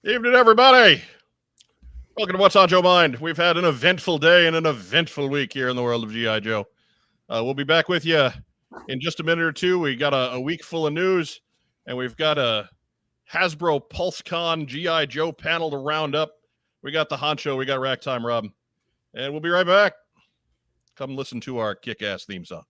Evening, everybody. Welcome to What's on Joe Mind. We've had an eventful day and an eventful week here in the world of G.I. Joe. We'll be back with you in just a minute or two. We got a week full of news, and we've got a Hasbro PulseCon G.I. Joe panel to round up. We got the honcho. We got Rack Time Rob. And we'll be right back. Come listen to our kick-ass theme song.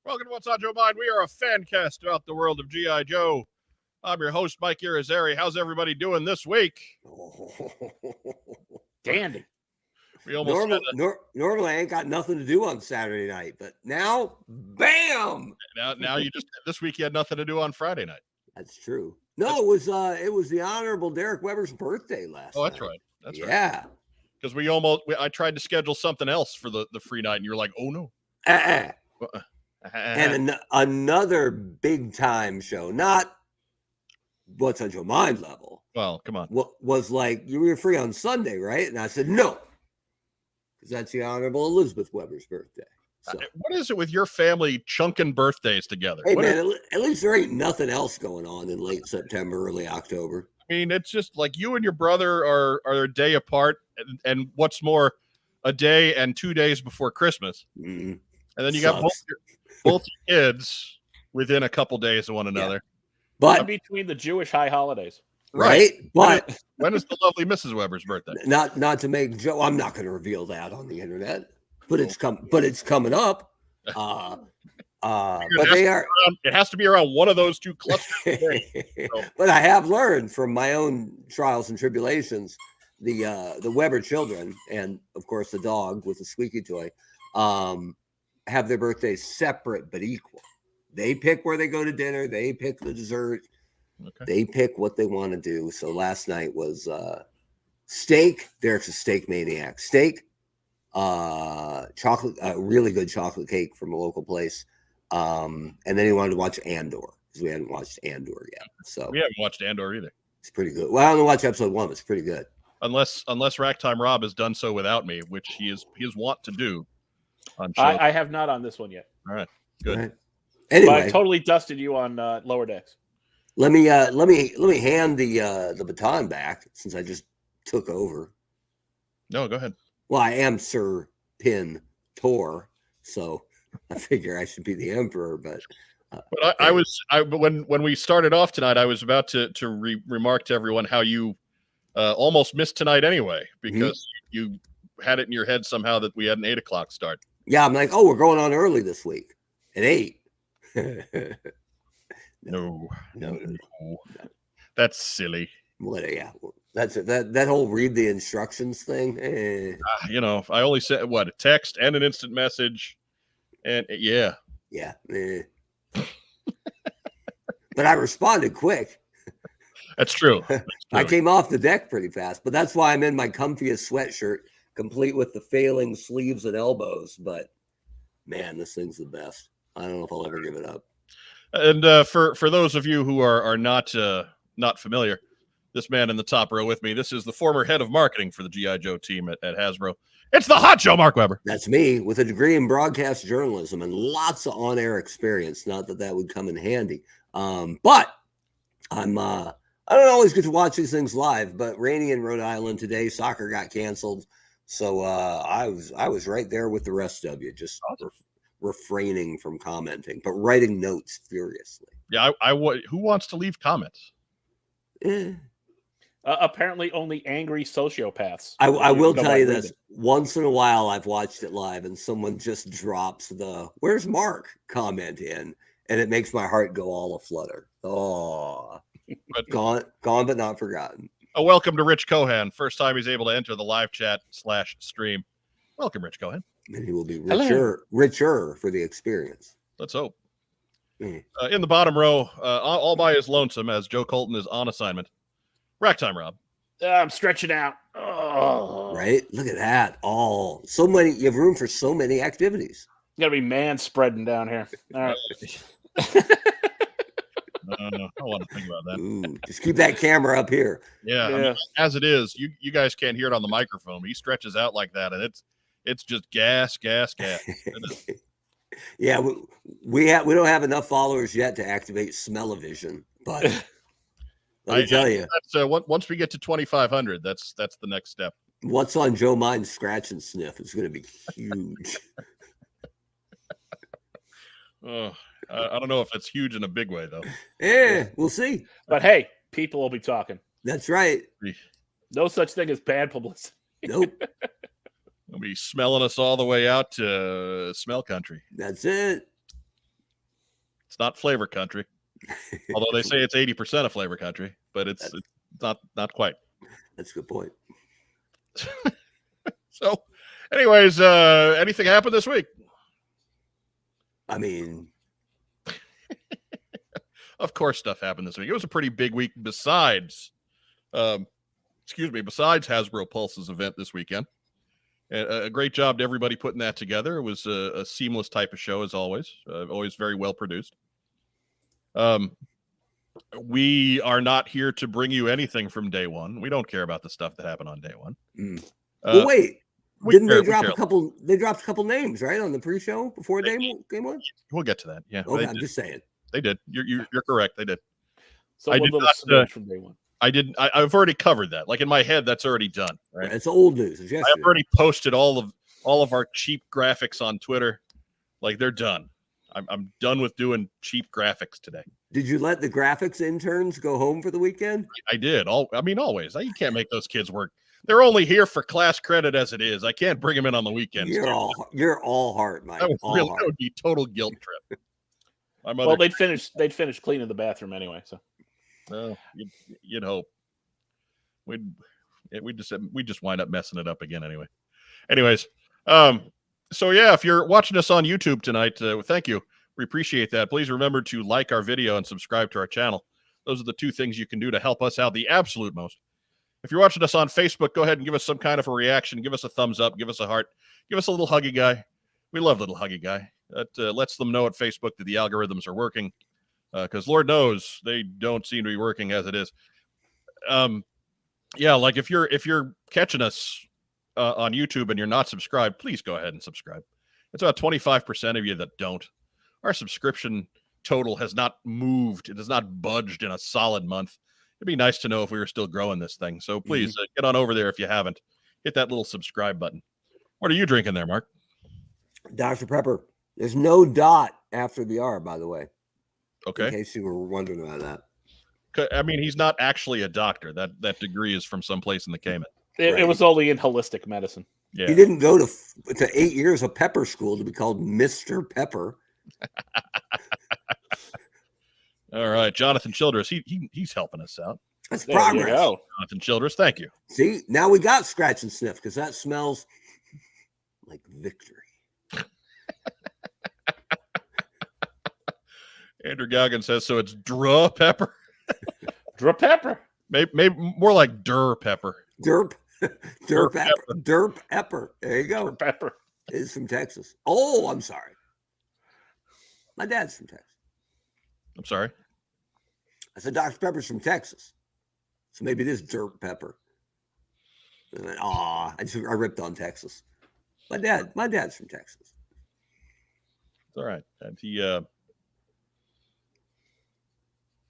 Welcome to What's on Joe Mind. We are a fan cast about the world of G.I. Joe. I'm your host, Mike Irizarry. How's everybody doing this week? Dandy. We almost normally I ain't got nothing to do on Saturday night, but now, bam! Now you just this week you had nothing to do on Friday night. That's true. No, it was the Honorable Derek Weber's birthday last night. Oh, that's right. That's right. Yeah. Because I tried to schedule something else for the free night, and you're like, oh no. And another big time show, not What's on Your Mind level. Well, come on. Was like, you were free on Sunday, right? And I said, no, because that's the Honorable Elizabeth Weber's birthday. So. What is it with your family chunking birthday together? Hey, man, at least there ain't nothing else going on in late September, early October. I mean, it's just like you and your brother are a day apart, and what's more, a day and 2 days before Christmas. Mm-hmm. And then you got both your kids within a couple days of one another. Yeah. But in between the Jewish high holidays. Right. But when is the lovely Mrs. Weber's birthday? Not to make Joe, I'm not going to reveal that on the internet, but it's coming up. But it has to be around one of those two clusters. So. But I have learned from my own trials and tribulations, the Weber children, and of course the dog with the squeaky toy, have their birthdays separate but equal. They pick where they go to dinner. They pick the dessert. Okay. They pick what they want to do. So last night was steak. Derek's a steak maniac. Steak, chocolate, really good chocolate cake from a local place. And then he wanted to watch Andor because we hadn't watched Andor yet. So we haven't watched Andor either. It's pretty good. Well, I only watched episode 1. It's pretty good. Unless Rack Time Rob has done so without me, which he is wont to do. I have not on this one yet. All right, good. All right. Anyway, but I totally dusted you on Lower Decks. Let me hand the baton back since I just took over. No, go ahead. Well, I am Sir Pin Tor, so I figure I should be the emperor. But when we started off tonight, I was about to remark to everyone how you almost missed tonight anyway because you had it in your head somehow that we had an 8 o'clock start. Yeah, I'm like, we're going on early this week at 8. No. That's silly. What? Yeah, that's it. That whole read the instructions thing. I only said a text and an instant message, and yeah. But I responded quick. That's true. I came off the deck pretty fast, but that's why I'm in my comfiest sweatshirt, complete with the failing sleeves and elbows. But man, this thing's the best. I don't know if I'll ever give it up. And for those of you who are not familiar, this man in the top row with me, this is the former head of marketing for the G.I. Joe team at Hasbro. It's the Hot Show, Mark Weber. That's me, with a degree in broadcast journalism and lots of on-air experience. Not that would come in handy, but I don't always get to watch these things live. But rainy in Rhode Island today, soccer got canceled, so I was right there with the rest of you, just refraining from commenting, but writing notes furiously. Yeah, who wants to leave comments? Apparently only angry sociopaths. I will tell you this. Once in a while, I've watched it live and someone just drops the "Where's Mark?" comment in, and it makes my heart go all aflutter. Oh, gone but not forgotten. A welcome to Rich Cohan. First time he's able to enter the live chat /stream. Welcome, Rich Cohan. And he will be richer for the experience. Let's hope. In the bottom row, all by his lonesome, as Joe Colton is on assignment. Rack time, Rob. I'm stretching out. Oh. Right? Look at that. So many. You have room for so many activities. You gotta be man spreading down here. All right. I don't want to think about that. Ooh, just keep that camera up here. Yeah. I mean, as it is, you guys can't hear it on the microphone. He stretches out like that, and it's just gas. Yeah, we don't have enough followers yet to activate smell-o-vision, but let me tell you, that's once we get to 2,500, that's the next step. What's on Joe Mind's scratch and sniff is going to be huge. Oh, I don't know if it's huge in a big way though. Yeah, we'll see. But hey, people will be talking. That's right. No such thing as bad publicity. Nope. They'll be smelling us all the way out to smell country. That's it. It's not flavor country. Although they say it's 80% of flavor country, but it's not quite. That's a good point. So, anyways, anything happened this week? I mean, of course stuff happened this week. It was a pretty big week besides Hasbro Pulse's event this weekend. A great job to everybody putting that together. It was a seamless type of show, as always. Always very well produced. We are not here to bring you anything from day one. We don't care about the stuff that happened on day one. Well, wait. Didn't they drop a couple? They dropped a couple names, right, on the pre-show before game one. We'll get to that. Yeah. Okay, I'm just saying. They did. You're correct. They did. So one little smidge from day one. I didn't. I've already covered that. Like in my head, that's already done. Right. It's old news. I've already posted all of our cheap graphics on Twitter. Like they're done. I'm done with doing cheap graphics today. Did you let the graphics interns go home for the weekend? I did. Always. You can't make those kids work. They're only here for class credit as it is. I can't bring them in on the weekends. You're all heart, Mike. That would be total guilt trip. Well, they'd finish cleaning the bathroom anyway. So, well, you'd hope. We just wind up messing it up again anyway. Anyways, so yeah, if you're watching us on YouTube tonight, thank you. We appreciate that. Please remember to like our video and subscribe to our channel. Those are the two things you can do to help us out the absolute most. If you're watching us on Facebook, go ahead and give us some kind of a reaction. Give us a thumbs up. Give us a heart. Give us a little huggy guy. We love little huggy guy. That lets them know at Facebook that the algorithms are working, because Lord knows they don't seem to be working as it is. Yeah, like if you're catching us on YouTube and you're not subscribed, please go ahead and subscribe. It's about 25% of you that don't. Our subscription total has not moved. It has not budged in a solid month. It'd be nice to know if we were still growing this thing. So please get on over there if you haven't. Hit that little subscribe button. What are you drinking there, Mark? Dr. Pepper. There's no dot after the R, by the way. Okay. In case you were wondering about that. I mean, he's not actually a doctor. That degree is from someplace in the Cayman. It was only in holistic medicine. Yeah. He didn't go to 8 years of pepper school to be called Mr. Pepper. All right, Jonathan Childress, he's helping us out. That's progress. Jonathan Childress, thank you. See, now we got scratch and sniff because that smells like victory. Andrew Goggins says, so it's Dra Pepper. Dra Pepper. Maybe more like Dur Pepper. Derp Pepper. Derp Pepper. There you go. Derp Pepper. It's from Texas. Oh, I'm sorry. My dad's from Texas. I'm sorry. I said Dr. Pepper's from Texas. So maybe it is Derp Pepper. And then, I ripped on Texas. My dad's from Texas. It's all right. And he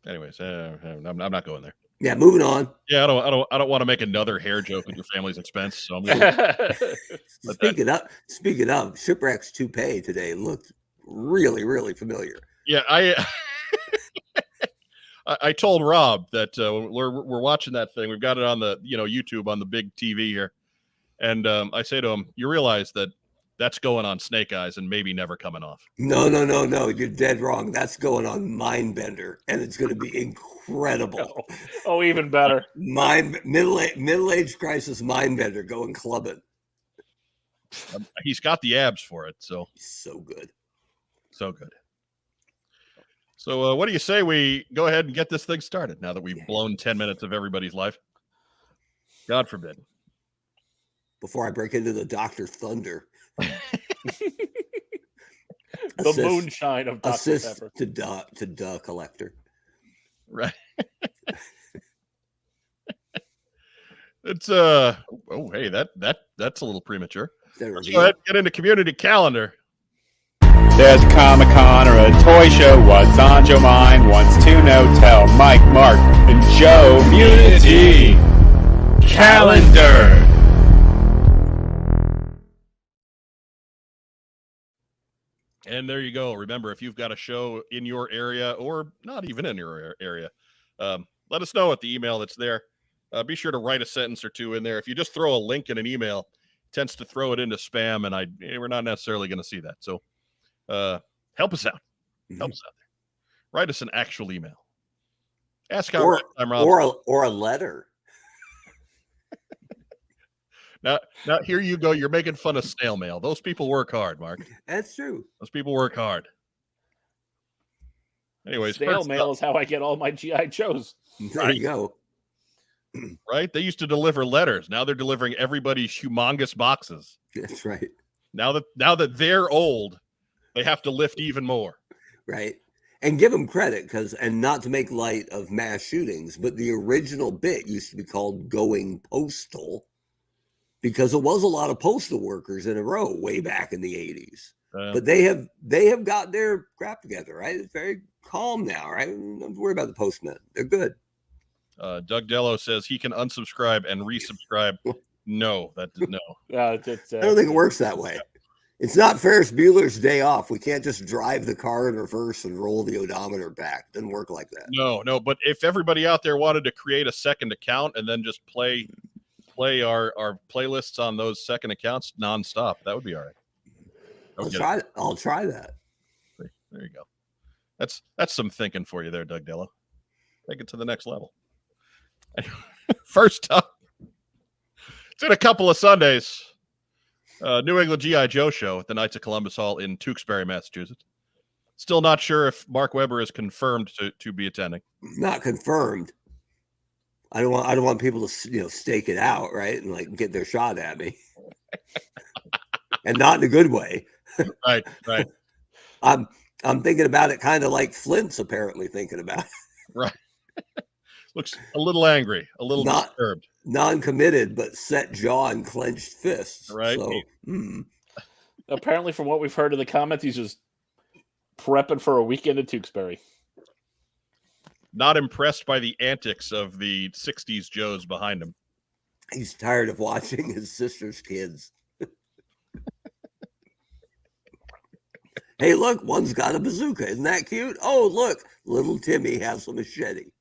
anyways, I'm not going there. Yeah, moving on. Yeah, I don't want to make another hair joke at your family's expense. So I'm Speaking of, Shipwreck's toupee today looked really, really familiar. Yeah, I told Rob that we're watching that thing. We've got it on the YouTube on the big TV here, and I say to him, "You realize that that's going on Snake Eyes and maybe never coming off. No. You're dead wrong. That's going on Mindbender, and it's going to be incredible. Oh, even better. Middle-age crisis Mindbender going clubbing. He's got the abs for it, so so good. So good. So what do you say we go ahead and get this thing started now that we've blown 10 minutes of everybody's life? God forbid. Before I break into the Dr. Thunder. The moonshine of Dr. Pepper. To duh collector. Right. It's hey, that's a little premature. Let's go ahead and get into community calendar. There's a Comic-Con or a toy show. What's on Joe Mind? Wants to know. Tell Mike, Mark, and Joe. Community calendar. And there you go. Remember, if you've got a show in your area or not even in your area, let us know at the email that's there. Be sure to write a sentence or two in there. If you just throw a link in an email, it tends to throw it into spam, and we're not necessarily going to see that. So help us out. Help us out there. Write us an actual email. Ask how or a letter. Now here you go. You're making fun of snail mail. Those people work hard, Mark. That's true. Those people work hard. Anyways, snail mail is how I get all my GI Joes. There you go. Right? They used to deliver letters. Now they're delivering everybody's humongous boxes. That's right. Now that they're old, they have to lift even more. Right. And give them credit and not to make light of mass shootings, but the original bit used to be called going postal because it was a lot of postal workers in a row way back in the 80s. But they have got their crap together, right? It's very calm now, right? Don't worry about the postmen. They're good. Doug Dello says he can unsubscribe and resubscribe. No. I don't think it works that way. It's not Ferris Bueller's Day Off. We can't just drive the car in reverse and roll the odometer back. It doesn't work like that. No. But if everybody out there wanted to create a second account and then just play our playlists on those second accounts nonstop, that would be all right. I'll try that. There you go. That's some thinking for you there, Doug Dello. Take it to the next level. First up, it's in a couple of Sundays. New England GI Joe show at the Knights of Columbus Hall in Tewksbury, Massachusetts. Still not sure if Mark Weber is confirmed to be attending. Not confirmed. I don't want people to stake it out, right, and like get their shot at me, and not in a good way. Right. I'm thinking about it kind of like Flint's apparently thinking about it. Right. Looks a little angry, a little disturbed. Non-committed, but set jaw and clenched fists. Right. So, Apparently, from what we've heard in the comments, he's just prepping for a weekend at Tewksbury. Not impressed by the antics of the 60s Joes behind him. He's tired of watching his sister's kids. Hey, look, one's got a bazooka. Isn't that cute? Oh, look, little Timmy has a machete.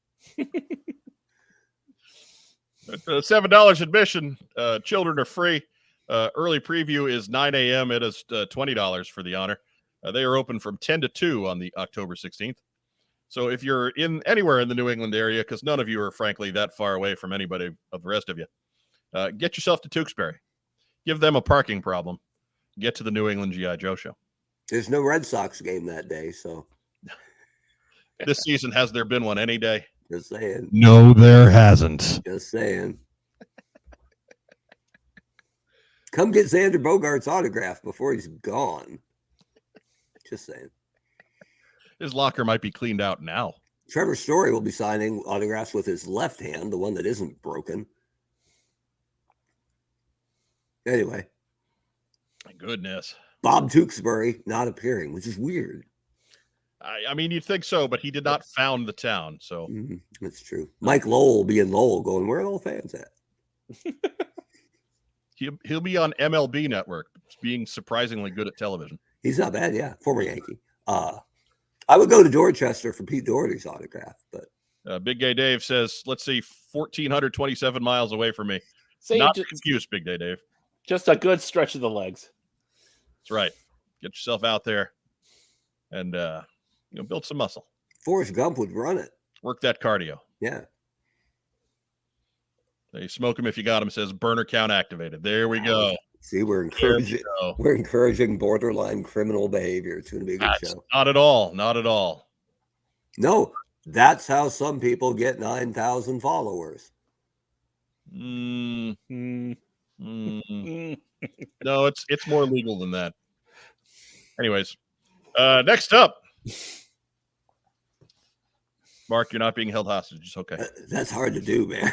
$7 admission. Children are free. Early preview is 9 a.m. It is $20 for the honor. They are open from 10 to 2 on the October 16th. So if you're anywhere in the New England area, because none of you are frankly that far away from anybody of the rest of you, get yourself to Tewksbury. Give them a parking problem. Get to the New England GI Joe show. There's no Red Sox game that day, so this season has there been one any day? Just saying. No, there hasn't. Just saying. Come get Xander Bogaerts' autograph before he's gone. Just saying. His locker might be cleaned out now. Trevor Story will be signing autographs with his left hand, the one that isn't broken. Anyway. My goodness. Bob Tewksbury not appearing, which is weird. I mean, you'd think so, but he did not found the town, so. That's true. Mike Lowell will be in Lowell going, where are all fans at? He'll be on MLB Network, being surprisingly good at television. He's not bad, yeah. Former Yankee. I would go to Dorchester for Pete Doherty's autograph, but Big Gay Dave says, let's see, 1,427 miles away from me. Not confused, Big Gay Dave. Just a good stretch of the legs. That's right. Get yourself out there and build some muscle. Forrest Gump would run it. Work that cardio. Yeah. You smoke them if you got them. Says burner count activated. There we go. See, we're encouraging borderline criminal behavior. It's going to be a good show. Not at all. Not at all. No, that's how some people get 9,000 followers. No, it's more legal than that. Anyways, next up, Mark, you're not being held hostage. It's okay. That's hard to do, man.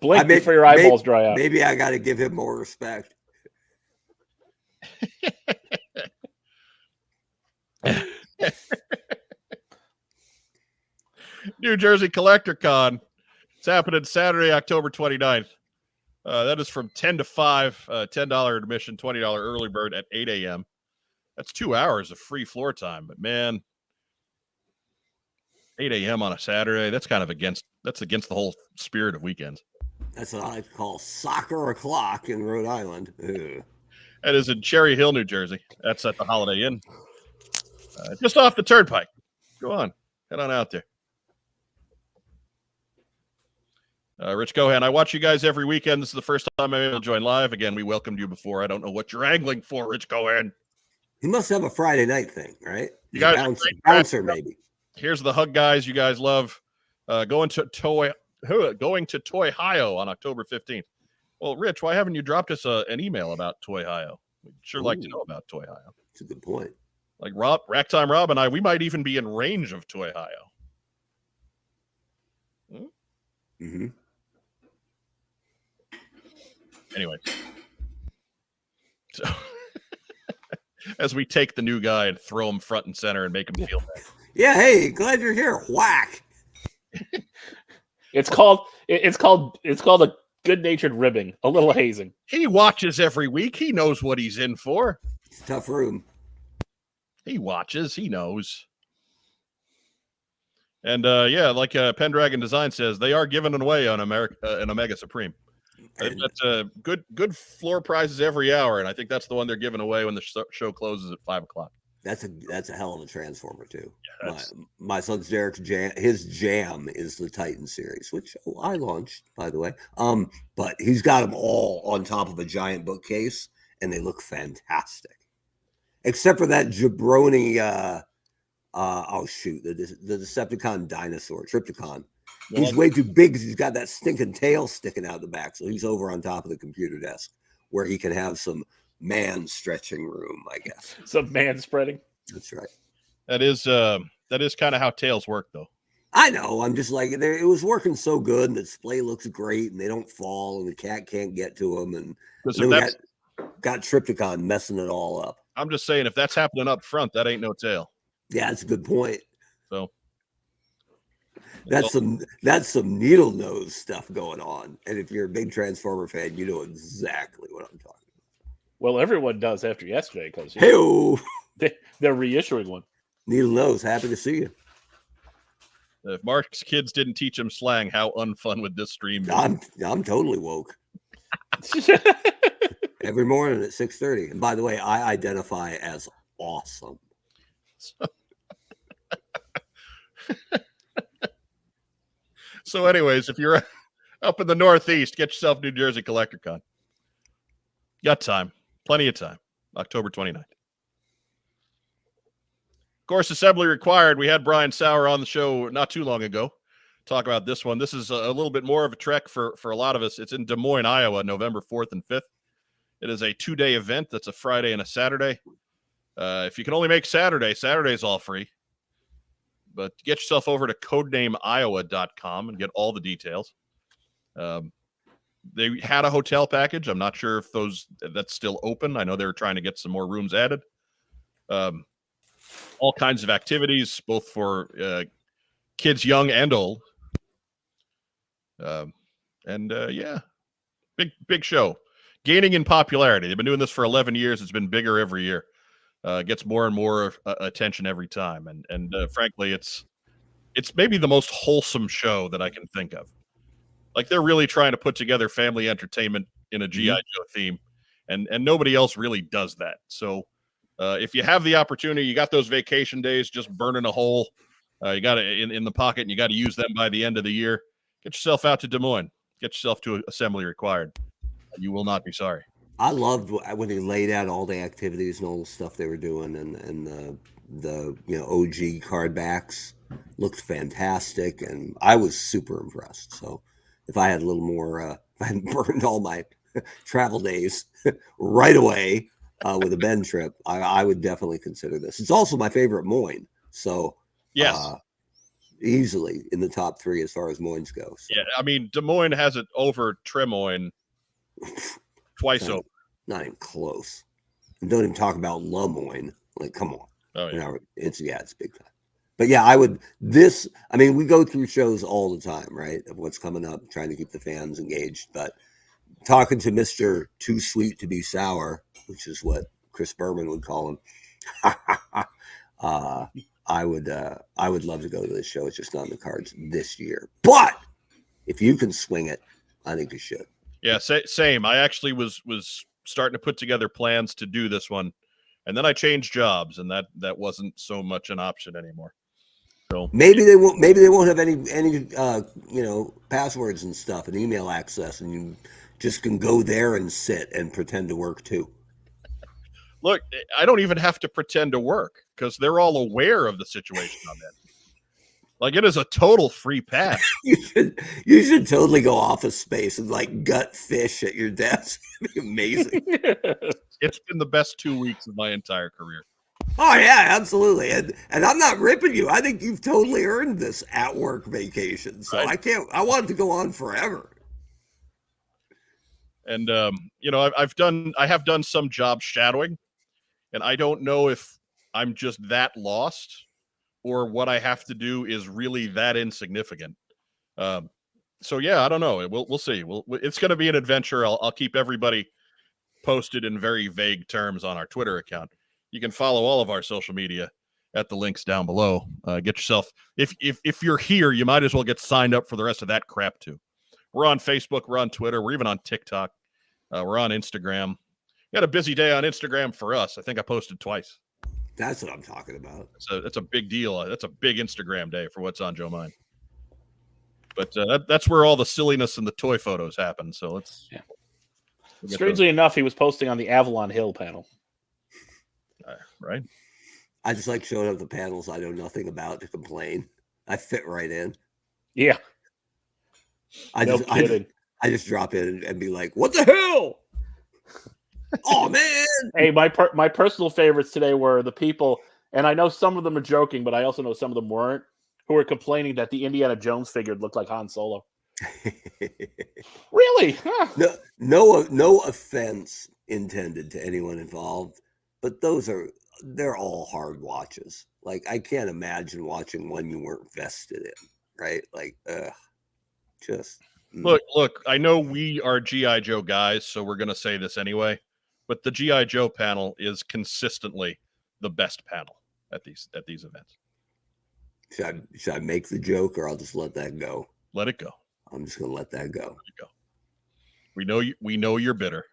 Blink before your eyeballs dry out. Maybe I got to give him more respect. New Jersey Collector Con. It's happening Saturday, October 29th. That is from 10 to 5, $10 admission, $20 early bird at 8 a.m. That's 2 hours of free floor time. But man, 8 a.m. on a Saturday, that's kind of against the whole spirit of weekends. That's what I call soccer o'clock in Rhode Island. Ugh. That is in Cherry Hill, New Jersey. That's at the Holiday Inn. Just off the turnpike. Go on. Head on out there. Rich Gohan, I watch you guys every weekend. This is the first time I'm able to join live. Again, we welcomed you before. I don't know what you're angling for, Rich Gohan. He must have a Friday night thing, right? You guys bouncer maybe. Here's the hug guys you guys love. Going to Toy Hio on October 15th. Well, Rich, why haven't you dropped us an email about Toy Hio? We'd sure like to know about Toy Hio. That's a good point. Like Racktime Rob and I, we might even be in range of Toy Hio. Mm-hmm. Anyway, so as we take the new guy and throw him front and center and make him feel bad. Yeah, hey, glad you're here. Whack. It's called a good-natured ribbing, a little hazing. He watches every week. He knows what he's in for. It's a tough room. He watches. He knows. And like Pendragon Design says, they are giving it away on an Omega Supreme. That's good floor prizes every hour, and I think that's the one they're giving away when the show closes at 5 o'clock. That's a hell of a transformer too. Yeah, my son's Derek's jam. His jam is the Titan series, which I launched, by the way. But he's got them all on top of a giant bookcase, and they look fantastic. Except for that jabroni. The Decepticon dinosaur, Trypticon. He's way too big because he's got that stinking tail sticking out the back. So he's over on top of the computer desk where he can have some man stretching room, I guess. Some man spreading. That's right. That is kind of how tails work, though. I know. I'm just like, it was working so good, and the display looks great, and they don't fall, and the cat can't get to them, and then we got Trypticon messing it all up. I'm just saying, if that's happening up front, that ain't no tail. Yeah, that's a good point. So that's some needle nose stuff going on. And if you're a big Transformer fan, you know exactly what I'm talking about. Well, everyone does after yesterday because they're reissuing one. Needle nose, happy to see you. If Mark's kids didn't teach him slang, how unfun would this stream be? I'm totally woke. Every morning at 6:30. And by the way, I identify as awesome. So anyways, if you're up in the Northeast, get yourself New Jersey Collector Con. Got time. Plenty of time. October 29th. Of course, assembly required. We had Brian Sauer on the show not too long ago. Talk about this one. This is a little bit more of a trek for a lot of us. It's in Des Moines, Iowa, November 4th and 5th. It is a 2-day event. That's a Friday and a Saturday. If you can only make Saturday's all free. But get yourself over to codenameiowa.com and get all the details. They had a hotel package. I'm not sure if that's still open. I know they were trying to get some more rooms added. All kinds of activities, both for kids young and old. Big show. Gaining in popularity. They've been doing this for 11 years. It's been bigger every year. Gets more and more attention every time, and frankly, it's maybe the most wholesome show that I can think of. Like, they're really trying to put together family entertainment in a G.I. Joe theme, and nobody else really does that. So if you have the opportunity, you got those vacation days just burning a hole. You got it in the pocket, and you got to use them by the end of the year. Get yourself out to Des Moines. Get yourself to Assembly Required. You will not be sorry. I loved when they laid out all the activities and all the stuff they were doing, and the OG card backs looked fantastic, and I was super impressed. So if I had a little more, if I hadn't burned all my travel days right away with a Ben trip, I would definitely consider this. It's also my favorite Moine, so yes, easily in the top 3 as far as Moines go. So. Yeah, I mean Des Moines has it over Tremoine twice over. Not even close. And don't even talk about Lemoyne. Like, come on. Oh yeah, it's big time. But yeah, I would. I mean, we go through shows all the time, right? Of what's coming up, trying to keep the fans engaged. But talking to Mr. Too Sweet to Be Sour, which is what Chris Berman would call him, I would love to go to this show. It's just not on the cards this year. But if you can swing it, I think you should. Yeah, same. I actually was starting to put together plans to do this one, and then I changed jobs, and that wasn't so much an option anymore. So maybe they won't have any passwords and stuff and email access, and you just can go there and sit and pretend to work too. Look, I don't even have to pretend to work because they're all aware of the situation I'm in. Like, it is a total free pass. You should totally go Office Space and like gut fish at your desk. It'd be amazing. It's been the best 2 weeks of my entire career. Oh yeah, absolutely. And I'm not ripping you. I think you've totally earned this at work vacation. So Right. I want it to go on forever. And I have done some job shadowing, and I don't know if I'm just that lost or what I have to do is really that insignificant. So yeah, I don't know. We'll see. It's going to be an adventure. I'll keep everybody posted in very vague terms on our Twitter account. You can follow all of our social media at the links down below. Get yourself, if you're here, you might as well get signed up for the rest of that crap too. We're on Facebook, we're on Twitter, we're even on TikTok, we're on Instagram. We had a busy day on Instagram for us. I think I posted twice. That's what I'm talking about. That's a big deal. That's a big Instagram day for What's on Joe Mind. But that's where all the silliness and the toy photos happen. So let's. Yeah. We'll Strangely enough, he was posting on the Avalon Hill panel. Right. I just like showing up the panels I know nothing about to complain. I fit right in. Yeah. I No kidding. I just drop in and be like, "What the hell?" Oh man! Hey, my personal favorites today were the people, and I know some of them are joking, but I also know some of them weren't, who were complaining that the Indiana Jones figure looked like Han Solo. Really? Huh. No offense intended to anyone involved, but they're all hard watches. Like, I can't imagine watching one you weren't vested in, right? Like, just look. I know we are GI Joe guys, so we're gonna say this anyway. But the GI Joe panel is consistently the best panel at these events. Should I make the joke, or I'll just let that go? Let it go. I'm just gonna let that go. Let it go. We know you're bitter.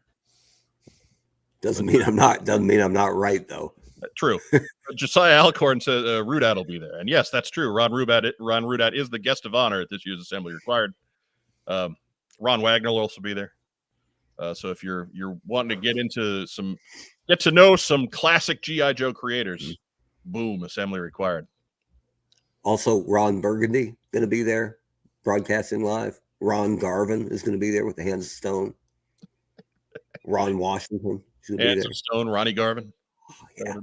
Doesn't mean I'm not right though. True. Josiah Alcorn says Rudat will be there, and yes, that's true. Ron Rudat is the guest of honor at this year's Assembly Required. Ron Wagner will also be there. So if you're wanting to get to know some classic GI Joe creators, boom, Assembly Required. Also, Ron Burgundy going to be there, broadcasting live. Ron Garvin is going to be there with the Hands of Stone. Ron Washington is going to be Hands there. of Stone, Ronnie Garvin. Oh, yeah.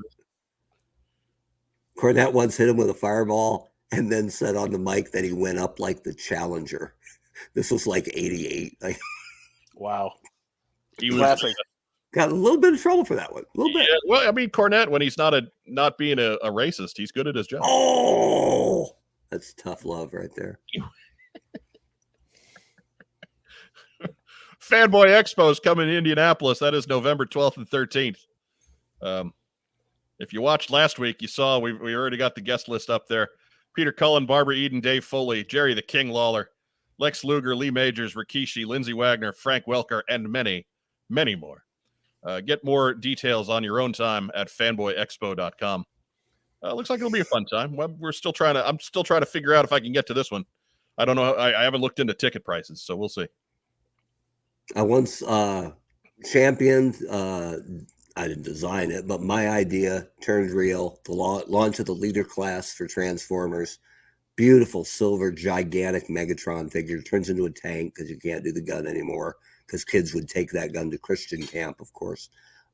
Cornette once hit him with a fireball and then said on the mic that he went up like the Challenger. This was like 88. Like, Wow. He was Classic. got a little bit of trouble for that one. A little bit. Yeah, well, I mean, Cornette, when he's not being a racist, he's good at his job. Oh, that's tough love right there. Fanboy Expo is coming to Indianapolis. That is November 12th and 13th. If you watched last week, you saw we already got the guest list up there. Peter Cullen, Barbara Eden, Dave Foley, Jerry the King Lawler, Lex Luger, Lee Majors, Rikishi, Lindsey Wagner, Frank Welker, and many, many more. Get more details on your own time at fanboyexpo.com. Looks like it'll be a fun time. I'm still trying to figure out if I can get to this one. I don't know. I haven't looked into ticket prices, so we'll see. I once championed, I didn't design it, but my idea turned real. The launch of the leader class for Transformers. Beautiful silver, gigantic Megatron figure. Turns into a tank because you can't do the gun anymore because kids would take that gun to Christian camp, of course.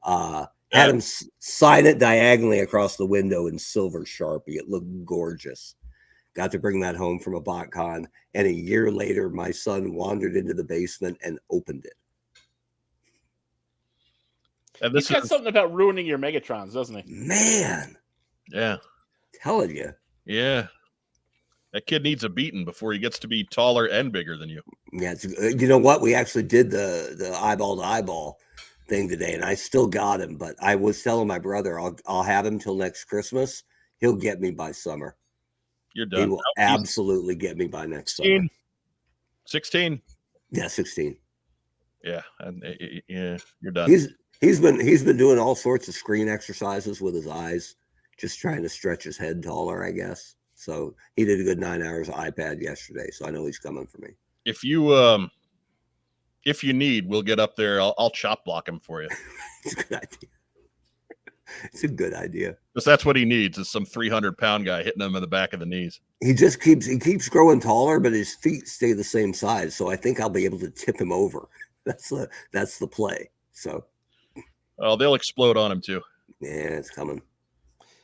Had him sign it diagonally across the window in silver Sharpie. It looked gorgeous. Got to bring that home from a BotCon. And a year later, my son wandered into the basement and opened it. And He's got something about ruining your Megatrons, doesn't he? Man. Yeah. Telling you. Yeah. That kid needs a beating before he gets to be taller and bigger than you. Yeah. You know what? We actually did the eyeball to eyeball thing today, and I still got him, but I was telling my brother I'll have him till next Christmas. He'll get me by summer. You're done. He will absolutely get me by next 16. summer. 16. Yeah, 16. Yeah, and yeah, you're done. He's been doing all sorts of screen exercises with his eyes, just trying to stretch his head taller, I guess. So he did a good 9 hours of iPad yesterday, so I know he's coming for me. If you need, we'll get up there. I'll chop block him for you. It's a good idea. It's a good idea. Because that's what he needs is some 300-pound guy hitting him in the back of the knees. He keeps growing taller, but his feet stay the same size. So I think I'll be able to tip him over. That's the play. So they'll explode on him too. Yeah, it's coming.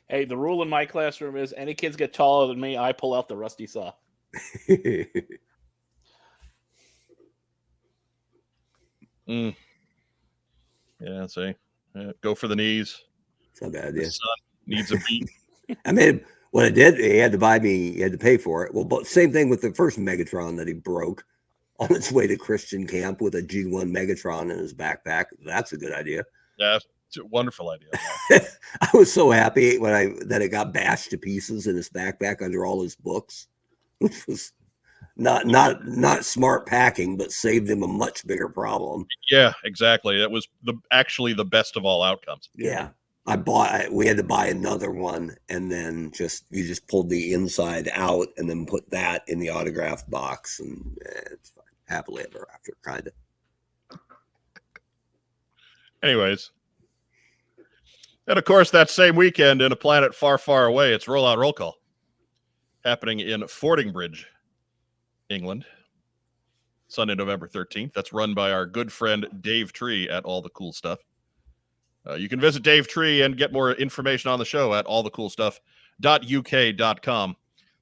Hey, the rule in my classroom is any kids get taller than me, I pull out the rusty saw. Yeah, see. Go for the knees. It's not a bad idea. The son needs a beat. I mean, what I did, he had to pay for it. Well, but same thing with the first Megatron that he broke on its way to Christian camp with a G1 Megatron in his backpack. That's a good idea. Yeah, it's a wonderful idea. I was so happy that it got bashed to pieces in his backpack under all his books, which was not smart packing, but saved him a much bigger problem. Yeah, exactly. That was actually the best of all outcomes. Yeah. We had to buy another one, and then you just pulled the inside out and then put that in the autograph box, and it's fine. Happily ever after, kind of. Anyways, and of course, that same weekend in a planet far, far away, it's Rollout Roll Call happening in Fordingbridge, England, Sunday, November 13th. That's run by our good friend Dave Tree at All the Cool Stuff. You can visit Dave Tree and get more information on the show at allthecoolstuff.uk.com.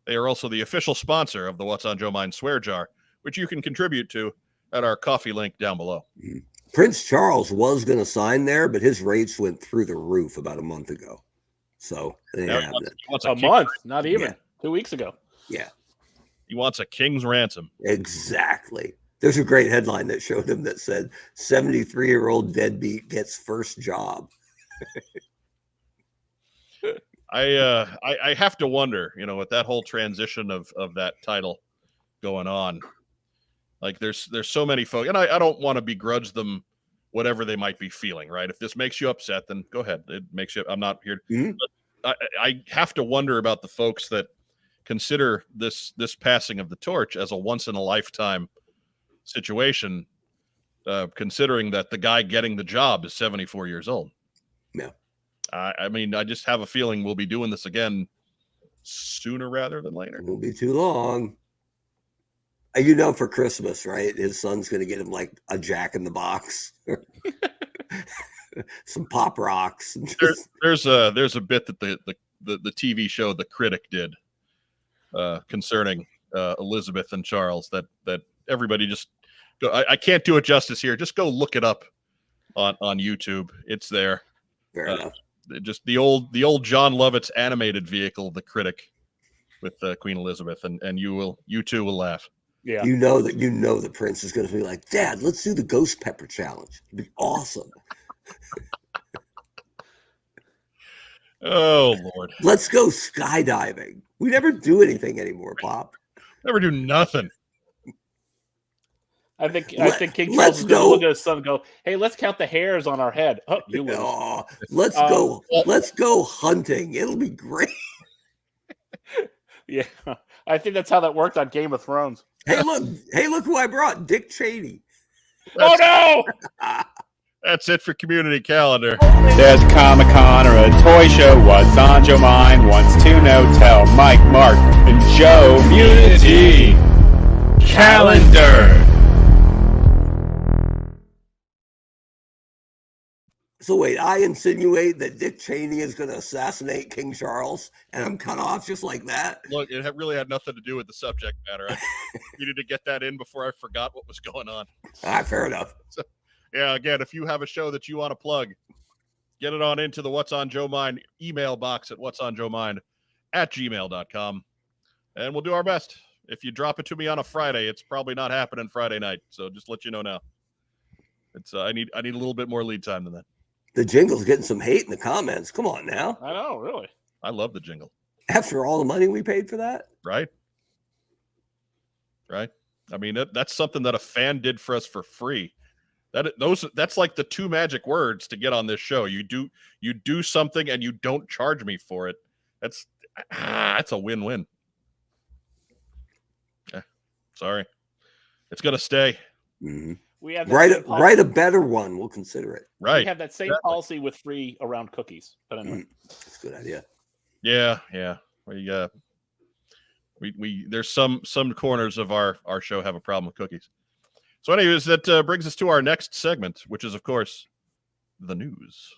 They are also the official sponsor of the What's on Joe Mind Swear Jar, which you can contribute to at our coffee link down below. Prince Charles was going to sign there, but his rates went through the roof about a month ago. So he wants a month, not even. Yeah. 2 weeks ago. Yeah. He wants a king's ransom. Exactly. There's a great headline that showed him that said 73-year-old deadbeat gets first job. I have to wonder, with that whole transition of that title going on, like there's so many folks, and I don't want to begrudge them whatever they might be feeling, right? If this makes you upset, then go ahead. It makes you, I'm not here. Mm-hmm. But I have to wonder about the folks that consider this passing of the torch as a once in a lifetime situation, considering that the guy getting the job is 74 years old. Yeah. I mean, I just have a feeling we'll be doing this again sooner rather than later. It won't be too long. For Christmas, right? His son's going to get him like a Jack in the Box, some Pop Rocks. There's a bit that the TV show The Critic did concerning Elizabeth and Charles that everybody just go. I can't do it justice here. Just go look it up on YouTube. It's there. Fair enough. Just the old John Lovitz animated vehicle, The Critic, with Queen Elizabeth, and you too will laugh. Yeah, the prince is going to be like, Dad, let's do the ghost pepper challenge. It'd be awesome. Oh Lord, let's go skydiving. We never do anything anymore, Pop. Never do nothing. I think King let's Charles is going to go. look at his son and go, "Hey, let's count the hairs on our head." Oh, you lose. Oh, let's go hunting. It'll be great. Yeah, I think that's how that worked on Game of Thrones. Hey, look who I brought, Dick Cheney. Oh no! That's it for community calendar. There's a Comic-Con or a toy show. What's on Joe Mind? Wants to know? Tell Mike, Mark, and Joe. Community calendar. So wait, I insinuate that Dick Cheney is going to assassinate King Charles, and I'm cut off just like that. Look, it really had nothing to do with the subject matter. I needed to get that in before I forgot what was going on. Fair enough. So, yeah, again, if you have a show that you want to plug, get it on into the What's on Joe Mind email box at whatsonjoemind@gmail.com, and we'll do our best. If you drop it to me on a Friday, it's probably not happening Friday night. So just let you know now. It's I need a little bit more lead time than that. The jingle's getting some hate in the comments. Come on now. I know, really. I love the jingle. After all the money we paid for that? Right? I mean, that's something that a fan did for us for free. That's like the two magic words to get on this show. You do something and you don't charge me for it. That's a win-win. Sorry. It's gonna stay. Mm-hmm. We have write a better one. We'll consider it. Right. We have that same policy with free around cookies. But anyway, that's a good idea. Yeah. We there's some corners of our show have a problem with cookies. So, anyways, that brings us to our next segment, which is, of course, the news.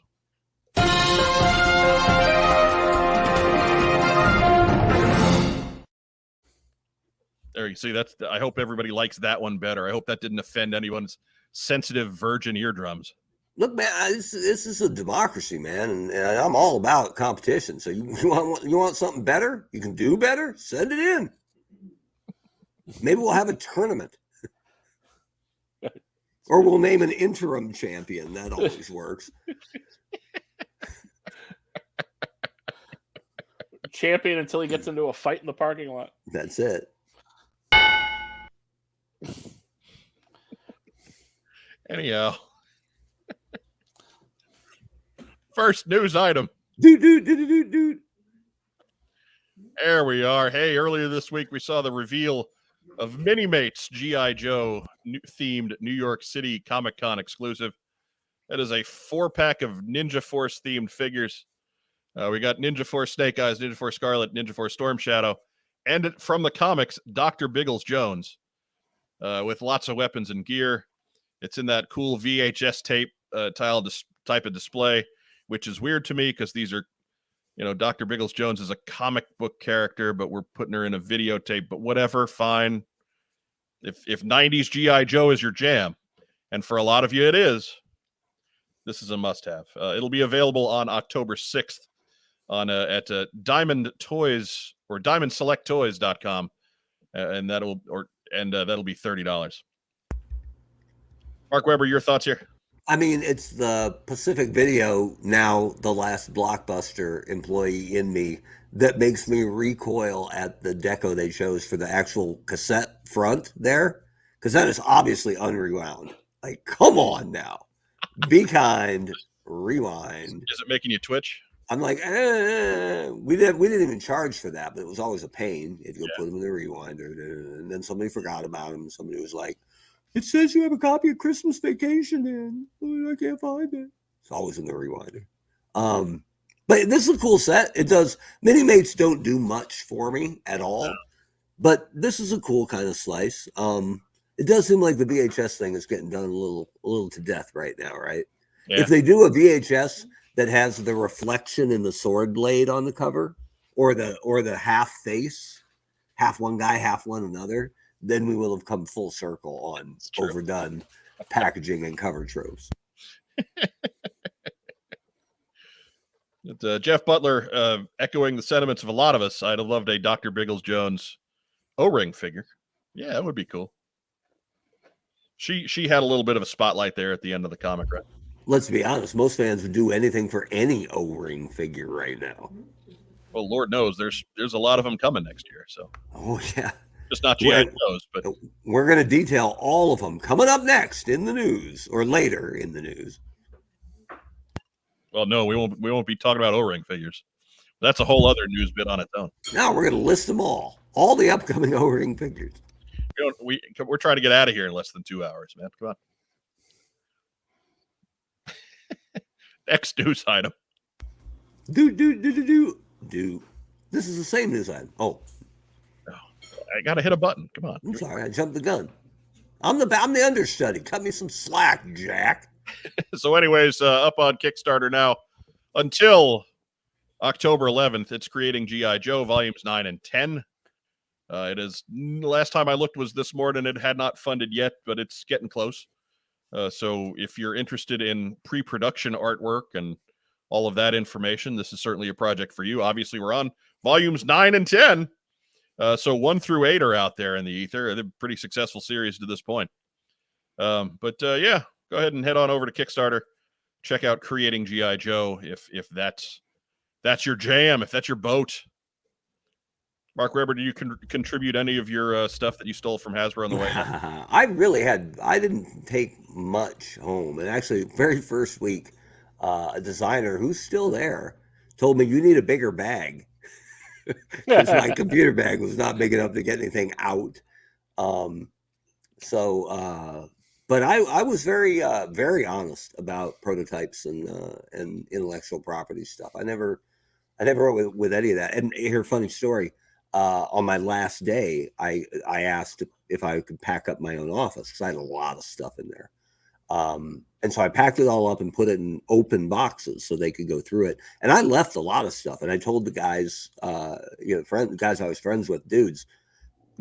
There you see. I hope everybody likes that one better. I hope that didn't offend anyone's sensitive virgin eardrums. Look, man, this is a democracy, man, and I'm all about competition. So you want something better? You can do better? Send it in. Maybe we'll have a tournament. Or we'll name an interim champion. That always works. Champion until he gets into a fight in the parking lot. That's it. Anyhow. First news item. Dude. There we are. Hey, earlier this week we saw the reveal of Mini-Mates G.I. Joe themed New York City Comic-Con exclusive. That is a 4-pack of Ninja Force themed figures. We got Ninja Force Snake Eyes, Ninja Force Scarlet, Ninja Force Storm Shadow, and from the comics, Dr. Biggles Jones, with lots of weapons and gear. It's in that cool VHS tape type of display, which is weird to me because these are, Dr. Biggles Jones is a comic book character, but we're putting her in a videotape. But whatever, fine. If 90s G.I. Joe is your jam, and for a lot of you it is, this is a must-have. It'll be available on October 6th at Diamond Toys or DiamondSelectToys.com, and that'll be $30. Mark Weber, your thoughts here? I mean, it's the Pacific Video, now the last Blockbuster employee in me, that makes me recoil at the deco they chose for the actual cassette front there, because that is obviously unrewound. Like, come on now. Be kind, rewind. Is it making you twitch? I'm like, we didn't even charge for that, but it was always a pain if you put them in the rewinder. And then somebody forgot about them. Somebody was like, it says you have a copy of Christmas Vacation in. I can't find it. It's always in the rewinder. But this is a cool set. It does. Mini-Mates don't do much for me at all. But this is a cool kind of slice. It does seem like the VHS thing is getting done a little to death right now, right? Yeah. If they do a VHS that has the reflection in the sword blade on the cover, or the half face, half one guy, half one another, then we will have come full circle on overdone packaging and cover tropes. Jeff Butler echoing the sentiments of a lot of us. I'd have loved a Dr. Biggles Jones O-ring figure. Yeah, that would be cool. She had a little bit of a spotlight there at the end of the comic, right? Let's be honest, most fans would do anything for any O-ring figure right now. Well, Lord knows there's a lot of them coming next year. So. Oh yeah. Just not G.I. Joes, but we're going to detail all of them coming up next in the news or later in the news. Well, no, we won't be talking about O-ring figures. That's a whole other news bit on its own. Now we're going to list them all the upcoming O-ring figures. We're trying to get out of here in less than 2 hours, man. Come on. Next news item. Do. This is the same news item. Oh, I gotta hit a button. Come on. I'm sorry, I jumped the gun. I'm the understudy. Cut me some slack, Jack. So, anyways, up on Kickstarter now until October 11th. It's Creating G.I. Joe volumes 9 and 10. It is, last time I looked was this morning. It had not funded yet, but it's getting close. So if you're interested in pre-production artwork and all of that information, this is certainly a project for you. Obviously, we're on volumes 9 and 10. So 1 through 8 are out there in the ether. They're a pretty successful series to this point. But yeah, go ahead and head on over to Kickstarter. Check out Creating G.I. Joe if that's your jam, if that's your boat. Mark Weber, do you contribute any of your stuff that you stole from Hasbro on the way? I didn't take much home. And actually, very first week, a designer who's still there told me, you need a bigger bag. Because my computer bag was not big enough to get anything out. But I was very honest about prototypes and intellectual property stuff. I never wrote with any of that. And here, funny story. On my last day, I asked if I could pack up my own office because I had a lot of stuff in there. And so I packed it all up and put it in open boxes so they could go through it. And I left a lot of stuff. And I told the guys, guys I was friends with, dudes,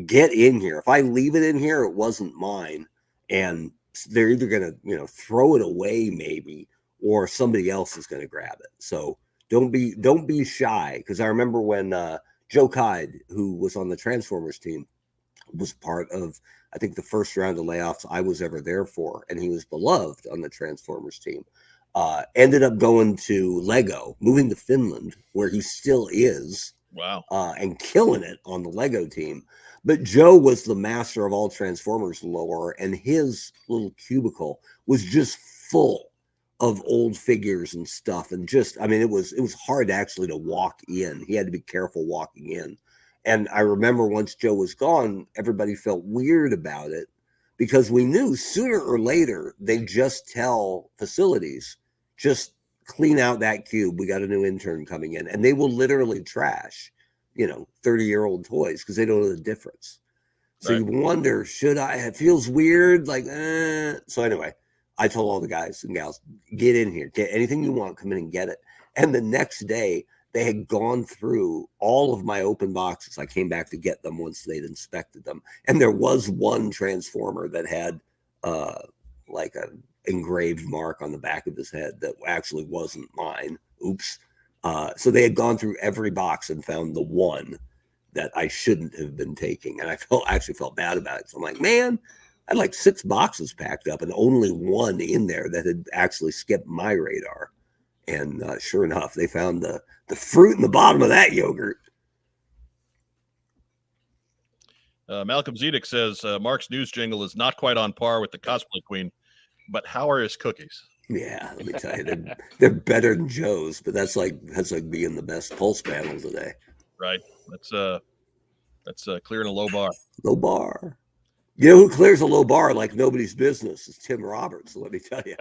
get in here. If I leave it in here, it wasn't mine. And they're either going to, throw it away maybe, or somebody else is going to grab it. So don't be shy. Because I remember when Joe Kide, who was on the Transformers team, was part of, I think, the first round of layoffs I was ever there for, and he was beloved on the Transformers team. Ended up going to Lego, moving to Finland, where he still is. Wow. And killing it on the Lego team. But Joe was the master of all Transformers lore, and his little cubicle was just full of old figures and stuff. And just, it was hard actually to walk in. He had to be careful walking in. And I remember once Joe was gone, everybody felt weird about it because we knew sooner or later they'd just tell facilities, just clean out that cube. We got a new intern coming in, and they will literally trash, 30-year-old toys because they don't know the difference. So You wonder, should I? It feels weird. So anyway, I told all the guys and gals, get in here, get anything you want, come in and get it. And the next day, they had gone through all of my open boxes. I came back to get them once they'd inspected them. And there was one Transformer that had like an engraved mark on the back of his head that actually wasn't mine. Oops. So they had gone through every box and found the one that I shouldn't have been taking. And I actually felt bad about it. So I'm like, man, I had like 6 boxes packed up and only one in there that had actually skipped my radar. And sure enough, they found the fruit in the bottom of that yogurt. Malcolm Zedek says Mark's news jingle is not quite on par with the cosplay queen, but how are his cookies? Yeah, let me tell you, they're better than Joe's, but that's like being the best pulse panel today. Right. That's clearing a low bar. Low bar. You know who clears a low bar like nobody's business is Tim Roberts. Let me tell you.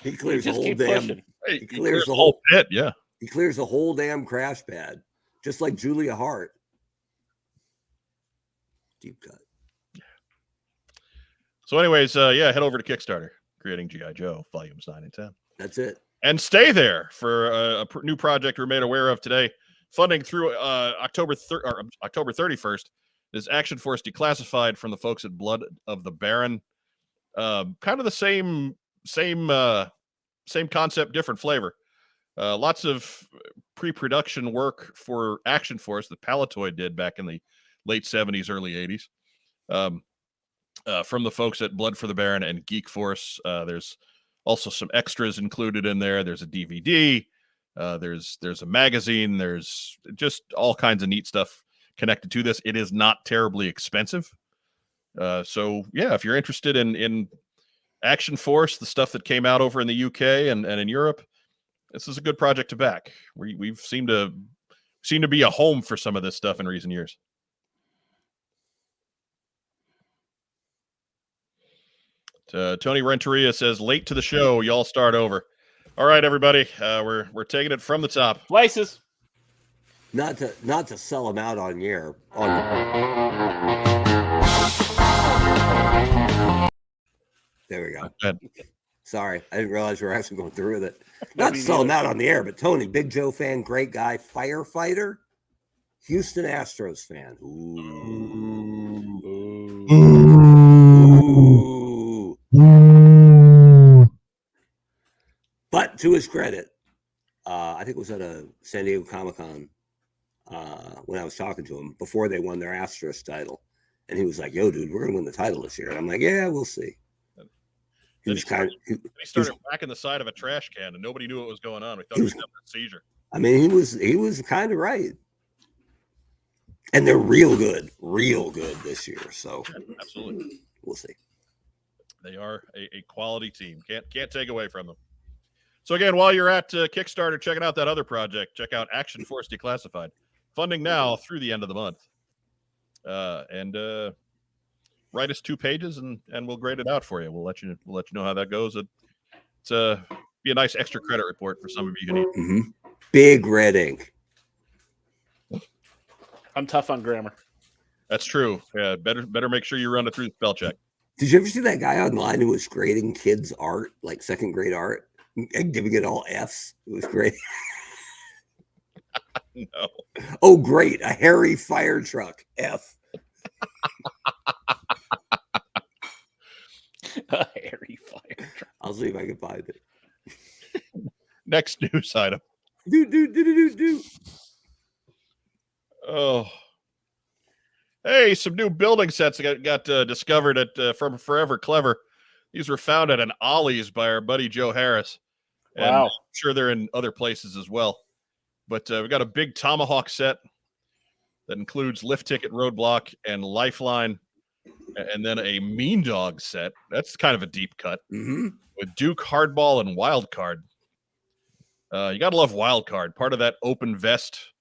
He clears the whole damn. He clears the whole pit. Yeah. He clears the whole damn crash pad, just like Julia Hart. Deep cut. So, anyways, head over to Kickstarter, Creating G.I. Joe, volumes 9 and 10. That's it. And stay there for a new project we're made aware of today. Funding through October 31st is Action Force Declassified from the folks at Blood of the Baron. Kind of the same concept, different flavor. Lots of pre-production work for Action Force that Palatoy did back in the late 70s, early 80s. From the folks at Blood for the Baron and Geek Force. There's also some extras included in there. There's a DVD. There's a magazine. There's just all kinds of neat stuff. connected to this. It is not terribly expensive. So yeah, if you're interested in Action Force, the stuff that came out over in the UK and in Europe, this is a good project to back. We've seemed to be a home for some of this stuff in recent years. Tony Renteria says, late to the show, y'all start over. All right, everybody, we're taking it from the top. Places. Not to sell them out on air. There we go. Sorry, I didn't realize we were actually going through with it. Not to sell them out on the air, but Tony, Big Joe fan, great guy, firefighter, Houston Astros fan. Ooh. But to his credit, I think it was at a San Diego Comic-Con when I was talking to him before they won their Astros title. And he was like, yo, dude, we're going to win the title this year. And I'm like, yeah, we'll see. He started whacking the side of a trash can, and nobody knew what was going on. We thought he was having a seizure. I mean, he was kind of right. And they're real good this year. So absolutely, we'll see. They are a quality team. Can't take away from them. So again, while you're at Kickstarter checking out that other project, check out Action Force Declassified. Funding now through the end of the month. And write us 2 pages and we'll grade it out for you. We'll let you know how that goes. It's be a nice extra credit report for some of you who need. Mm-hmm. Big red ink. I'm tough on grammar. That's true. Yeah, better make sure you run it through the spell check. Did you ever see that guy online who was grading kids' art, like second grade art, and giving it all Fs? It was great. No. Oh, great. A hairy fire truck. F. A hairy fire truck. I'll see if I can find it. Next news item. Do. Oh. Hey, some new building sets got discovered at from Forever Clever. These were found at an Ollie's by our buddy Joe Harris. And wow. I'm sure they're in other places as well. But we've got a big Tomahawk set that includes Lift Ticket, Roadblock, and Lifeline, and then a Mean Dog set. That's kind of a deep cut. Mm-hmm. With Duke, Hardball, and Wild Card. You got to love Wild Card. Part of that open vest,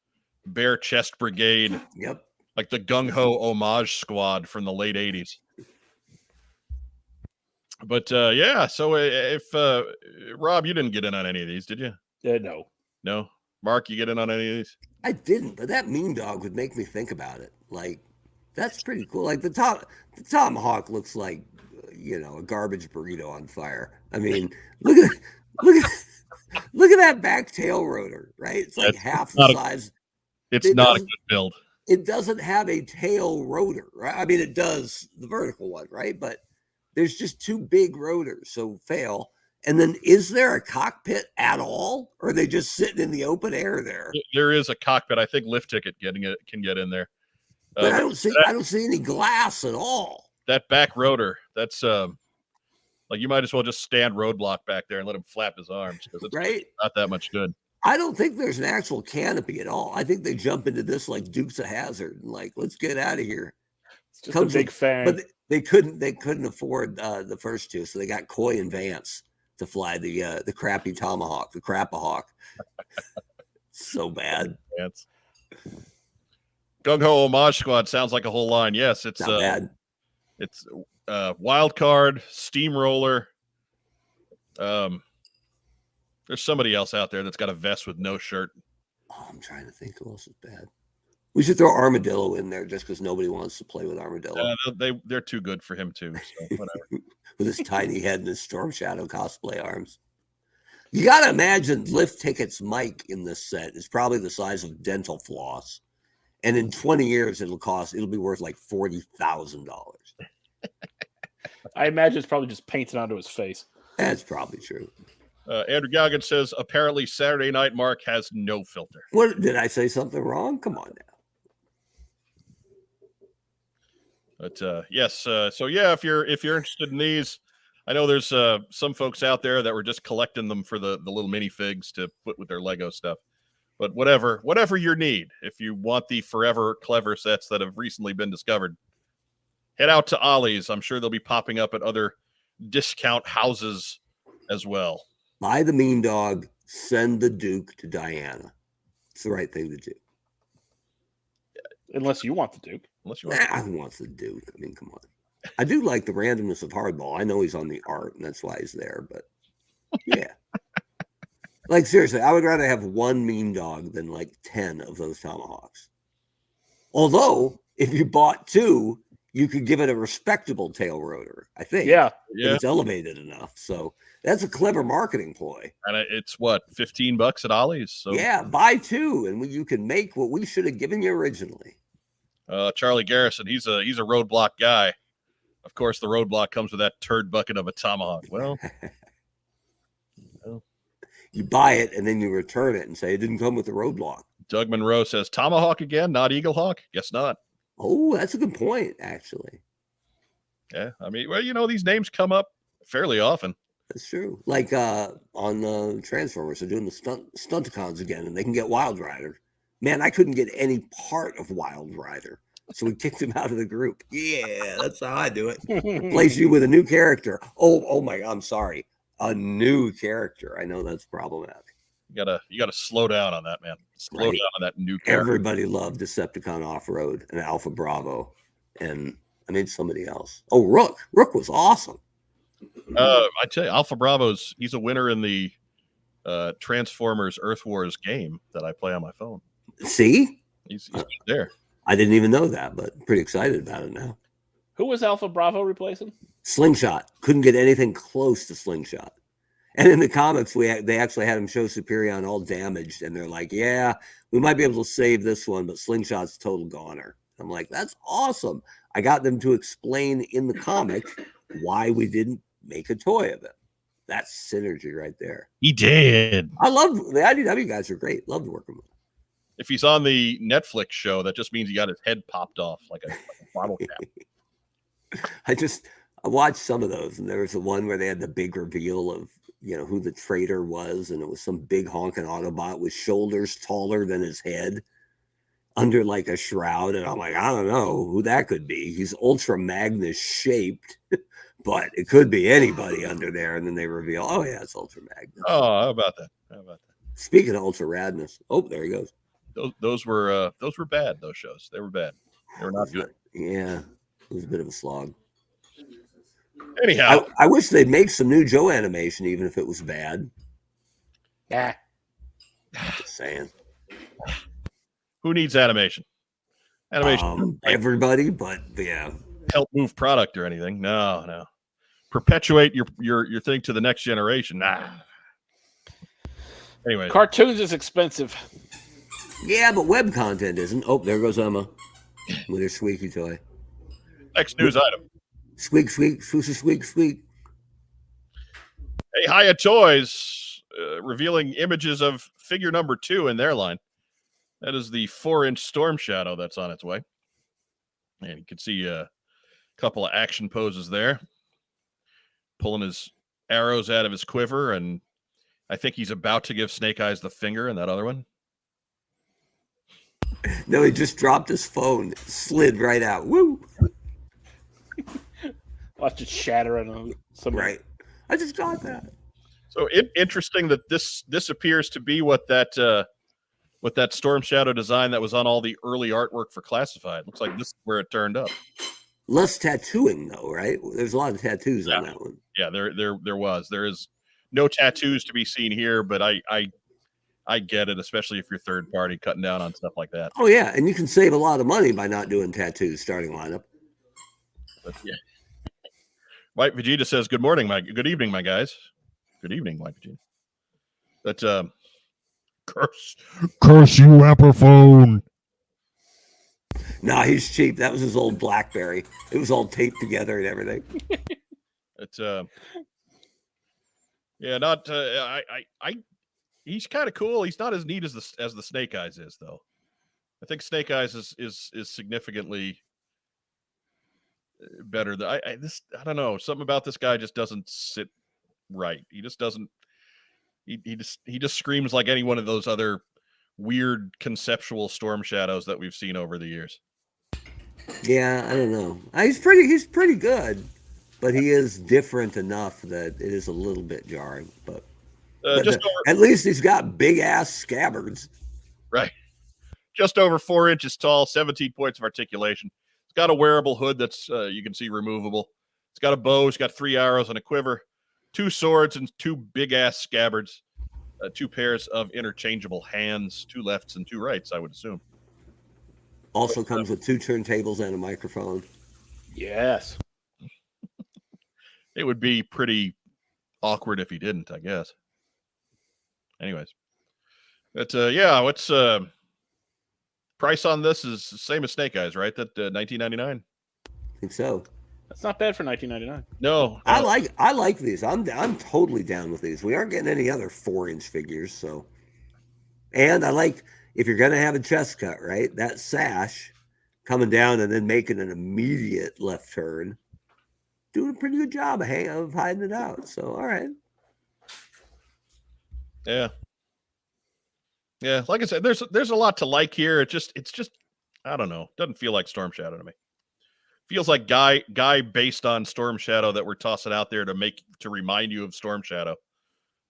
bare chest brigade. Yep. Like the gung-ho homage squad from the late 80s. But yeah, so if Rob, you didn't get in on any of these, did you? No. No? Mark, you get in on any of these? I didn't, but that Mean Dog would make me think about it. Like, that's pretty cool. Like the Tomahawk looks like, a garbage burrito on fire. I mean, look at that back tail rotor, right? It's like half the size. It's not a good build. It doesn't have a tail rotor, right? I mean, it does the vertical one, right? But there's just 2 big rotors, so fail. And then is there a cockpit at all? Or are they just sitting in the open air there? There is a cockpit. I think Lift Ticket can get in there. But I don't see any glass at all. That back rotor, that's like you might as well just stand Roadblock back there and let him flap his arms because it's right? Not that much good. I don't think there's an actual canopy at all. I think they jump into this like Dukes of Hazzard and like, let's get out of here. It's just a big fan. But they couldn't afford the first 2, so they got Coy and Vance to fly the crappy Tomahawk, the Crapahawk. So bad. Vance. Gung Ho Homage Squad sounds like a whole line. Yes, it's not bad. It's Wild Card, Steamroller. There's somebody else out there that's got a vest with no shirt. Oh, I'm trying to think who else is bad. We should throw Armadillo in there just because nobody wants to play with Armadillo. They're too good for him too. So whatever. With his tiny head and his Storm Shadow cosplay arms. You got to imagine Lift Ticket's mic in this set is probably the size of dental floss. And in 20 years, it'll be worth like $40,000. I imagine it's probably just painted onto his face. That's probably true. Andrew Galgan says, apparently Saturday Night Mark has no filter. What did I say something wrong? Come on now. But yes, so yeah, if you're interested in these, I know there's some folks out there that were just collecting them for the little minifigs to put with their Lego stuff. But whatever your need, if you want the forever clever sets that have recently been discovered, head out to Ollie's. I'm sure they'll be popping up at other discount houses as well. Buy the Mean Dog, send the Duke to Diana. It's the right thing to do. Unless you want the Duke. Unless you want Who wants the Duke? I mean, come on. I do like the randomness of Hardball. I know he's on the art, and that's why he's there, but yeah. Like, seriously, I would rather have one Mean Dog than like 10 of those Tomahawks. Although, if you bought 2, you could give it a respectable tail rotor, I think. Yeah. It's elevated enough. So that's a clever marketing ploy. And it's what, $15 at Ollie's? So yeah, buy 2, and you can make what we should have given you originally. Charlie Garrison, he's a roadblock guy. Of course, the roadblock comes with that turd bucket of a Tomahawk. Well, you buy it and then you return it and say it didn't come with the roadblock. Doug Monroe says Tomahawk again, not Eaglehawk. Guess not. Oh, that's a good point, actually. Yeah, I mean, well, these names come up fairly often. That's true. Like on the Transformers, they're doing the Stunticons again, and they can get Wild Rider. Man, I couldn't get any part of Wild Rider, so we kicked him out of the group. Yeah, that's how I do it. Replace you with a new character. Oh my God, I'm sorry. A new character. I know that's problematic. You gotta slow down on that, man. Slow down on that new character. Everybody loved Decepticon Off-Road and Alpha Bravo, and I mean somebody else. Oh, Rook. Rook was awesome. I tell you, Alpha Bravo's he's a winner in the Transformers Earth Wars game that I play on my phone. See? He's there. I didn't even know that, but pretty excited about it now. Who was Alpha Bravo replacing? Slingshot. Couldn't get anything close to Slingshot. And in the comics, they actually had him show Superion all damaged, and they're like, yeah, we might be able to save this one, but Slingshot's total goner. I'm like, that's awesome. I got them to explain in the comic why we didn't make a toy of it. That's synergy right there. He did. I love the IDW guys are great. Loved working with them. If he's on the Netflix show, that just means he got his head popped off like a bottle cap. I watched some of those, and there was the one where they had the big reveal of who the traitor was, and it was some big honking Autobot with shoulders taller than his head under like a shroud, and I'm like, I don't know who that could be. He's Ultra Magnus shaped, but it could be anybody under there. And then they reveal, oh yeah, it's Ultra Magnus. Oh, how about that? Speaking of Ultra Radness, oh, there he goes. Those were bad. Those shows, they were bad. They were not good. Yeah, it was a bit of a slog. Anyhow, I wish they'd make some new Joe animation, even if it was bad. Yeah. Just saying. Who needs animation? Everybody, but yeah. Help move product or anything. No. Perpetuate your thing to the next generation. Nah. Anyway. Cartoons is expensive. Yeah, but web content isn't. Oh, there goes Emma with her squeaky toy. Next news item. Squeak, squeak, squeak, squeak. Hey, Hiya Toys revealing images of figure number 2 in their line. That is the 4-inch Storm Shadow that's on its way. And you can see a couple of action poses there. Pulling his arrows out of his quiver, and I think he's about to give Snake Eyes the finger in that other one. No, he just dropped his phone. Slid right out. Woo! Watch it shatter on some. Right. I just got that. So interesting that this appears to be what that Storm Shadow design that was on all the early artwork for Classified. Looks like this is where it turned up. Less tattooing though, right? There's a lot of tattoos on that one. Yeah, there was. There is no tattoos to be seen here, but I get it, especially if you're third party cutting down on stuff like that. Oh yeah, and you can save a lot of money by not doing tattoos starting lineup. But yeah. White Vegeta says, "Good morning, good evening, my guys. Good evening, White Vegeta." But curse you, Apple. Nah, he's cheap. That was his old BlackBerry. It was all taped together and everything. It's yeah, not he's kind of cool. He's not as neat as the Snake Eyes is, though. I think Snake Eyes is significantly better. I don't know. Something about this guy just doesn't sit right. He just doesn't. He just screams like any one of those other weird conceptual Storm Shadows that we've seen over the years. Yeah, I don't know. He's pretty good, but he is different enough that it is a little bit jarring. But at least he's got big ass scabbards. Right. Just over 4 inches tall, 17 points of articulation. It's got a wearable hood that's you can see removable. It's got a bow. It's got 3 arrows and a quiver, 2 swords and 2 big ass scabbards, 2 pairs of interchangeable hands, 2 lefts and 2 rights, I would assume. Also comes with 2 turntables and a microphone. Yes. It would be pretty awkward if he didn't, I guess. Anyways. But yeah, what's price on this is the same as Snake Eyes, right? That $19.99. I think so. That's not bad for $19.99. No. I like these. I'm totally down with these. We aren't getting any other 4-inch figures, so. And I like, if you're gonna have a chest cut, right? That sash coming down and then making an immediate left turn, doing a pretty good job of hiding it out. So all right. Yeah. Yeah, like I said, there's a lot to like here. It's just I don't know. Doesn't feel like Storm Shadow to me. Feels like guy based on Storm Shadow that we're tossing out there to remind you of Storm Shadow,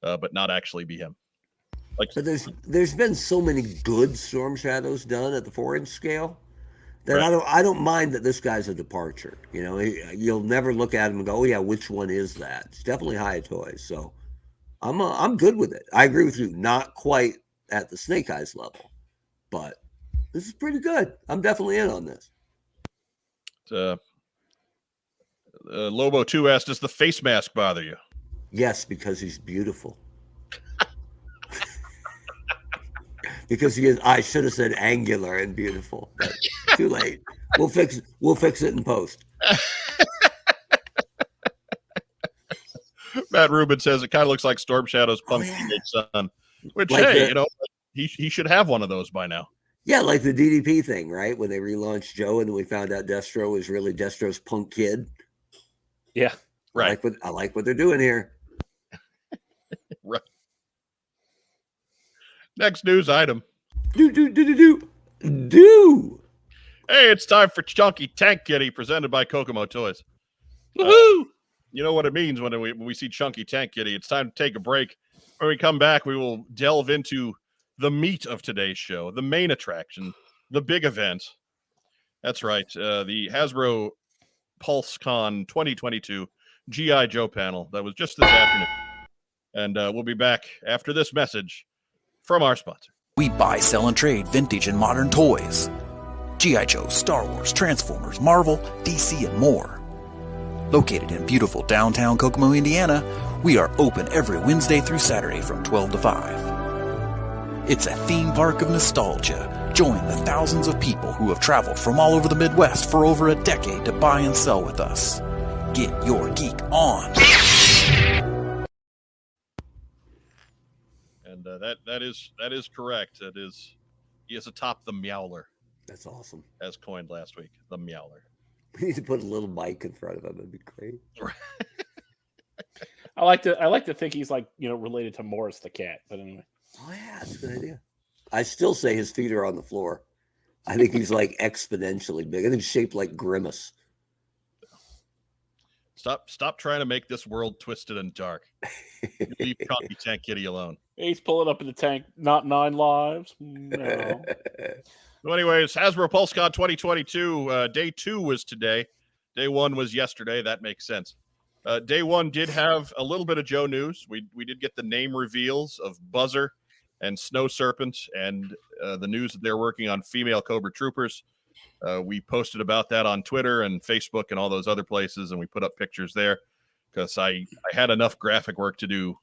but not actually be him. Like, but there's been so many good Storm Shadows done at the 4-inch scale that right. I don't mind that this guy's a departure. You know, you'll never look at him and go, oh yeah, which one is that? It's definitely High Toys. So I'm good with it. I agree with you. Not quite at the Snake Eyes level, but this is pretty good. I'm definitely in on this. Lobo 2 asked, does the face mask bother you? Yes, because he's beautiful. Because he is, I should have said angular and beautiful, but too late. We'll fix it in post. Matt Rubin says it kind of looks like Storm Shadow's punk teenage son. Which, like hey, he should have one of those by now. Yeah, like the DDP thing, right? When they relaunched Joe and we found out Destro was really Destro's punk kid. Yeah, right. I like what they're doing here. Right. Next news item. Do. Hey, it's time for Chunky Tank Kitty, presented by Kokomo Toys. Woohoo! You know what it means when we see Chunky Tank Kitty. It's time to take a break. When we come back, we will delve into the meat of today's show, the main attraction, the big event. That's right, the Hasbro PulseCon 2022 G.I. Joe panel that was just this afternoon. And we'll be back after this message from our sponsor. We buy, sell, and trade vintage and modern toys. G.I. Joe, Star Wars, Transformers, Marvel, DC, and more. Located in beautiful downtown Kokomo, Indiana, we are open every Wednesday through Saturday from 12 to 5. It's a theme park of nostalgia. Join the thousands of people who have traveled from all over the Midwest for over a decade to buy and sell with us. Get your geek on. And that is correct. He is atop the Meowler. That's awesome. As coined last week, the Meowler. We need to put a little mic in front of him. That'd be great. I like to think he's like, related to Morris the cat. But anyway. Oh yeah, that's a good idea. I still say his feet are on the floor. I think he's like exponentially big. I think he's shaped like Grimace. Stop trying to make this world twisted and dark. Leave Chunky Tank Kitty alone. He's pulling up in the tank. Not 9 lives. No. So anyways, Hasbro PulseCon 2022, day 2 was today. Day 1 was yesterday. That makes sense. Day 1 did have a little bit of Joe news. We did get the name reveals of Buzzer and Snow Serpent and the news that they're working on female Cobra Troopers. We posted about that on Twitter and Facebook and all those other places, and we put up pictures there because I had enough graphic work to do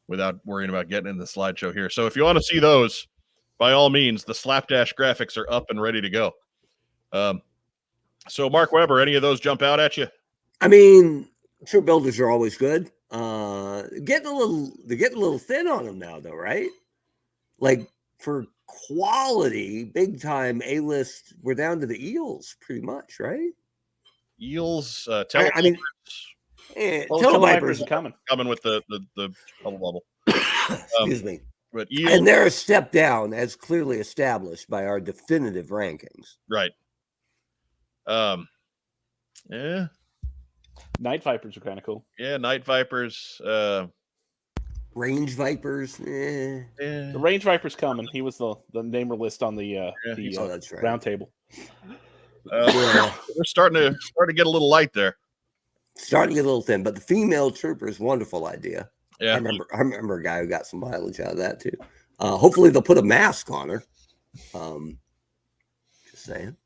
without worrying about getting in the slideshow here. So if you want to see those, by all means, the Slapdash graphics are up and ready to go. So Mark Weber, any of those jump out at you? I mean, troop builders are always good. They're getting a little thin on them now, though, right? Like for quality, big time A-list, we're down to the eels, pretty much, right? Eels, Televipers Televipers are coming with the bubble. Excuse me. But Eel, And they're a step down, as clearly established by our definitive rankings. right? Yeah, Night Vipers are kind of cool. yeah. Night Vipers. Range Vipers. The Yeah. Range Viper's coming. He was the namer list on the Oh, that's right. round table. We're starting to get a little light there. Starting to get a little thin, but the female trooper is a wonderful idea. Yeah, I remember a guy who got some mileage out of that too. Hopefully they'll put a mask on her. Just saying.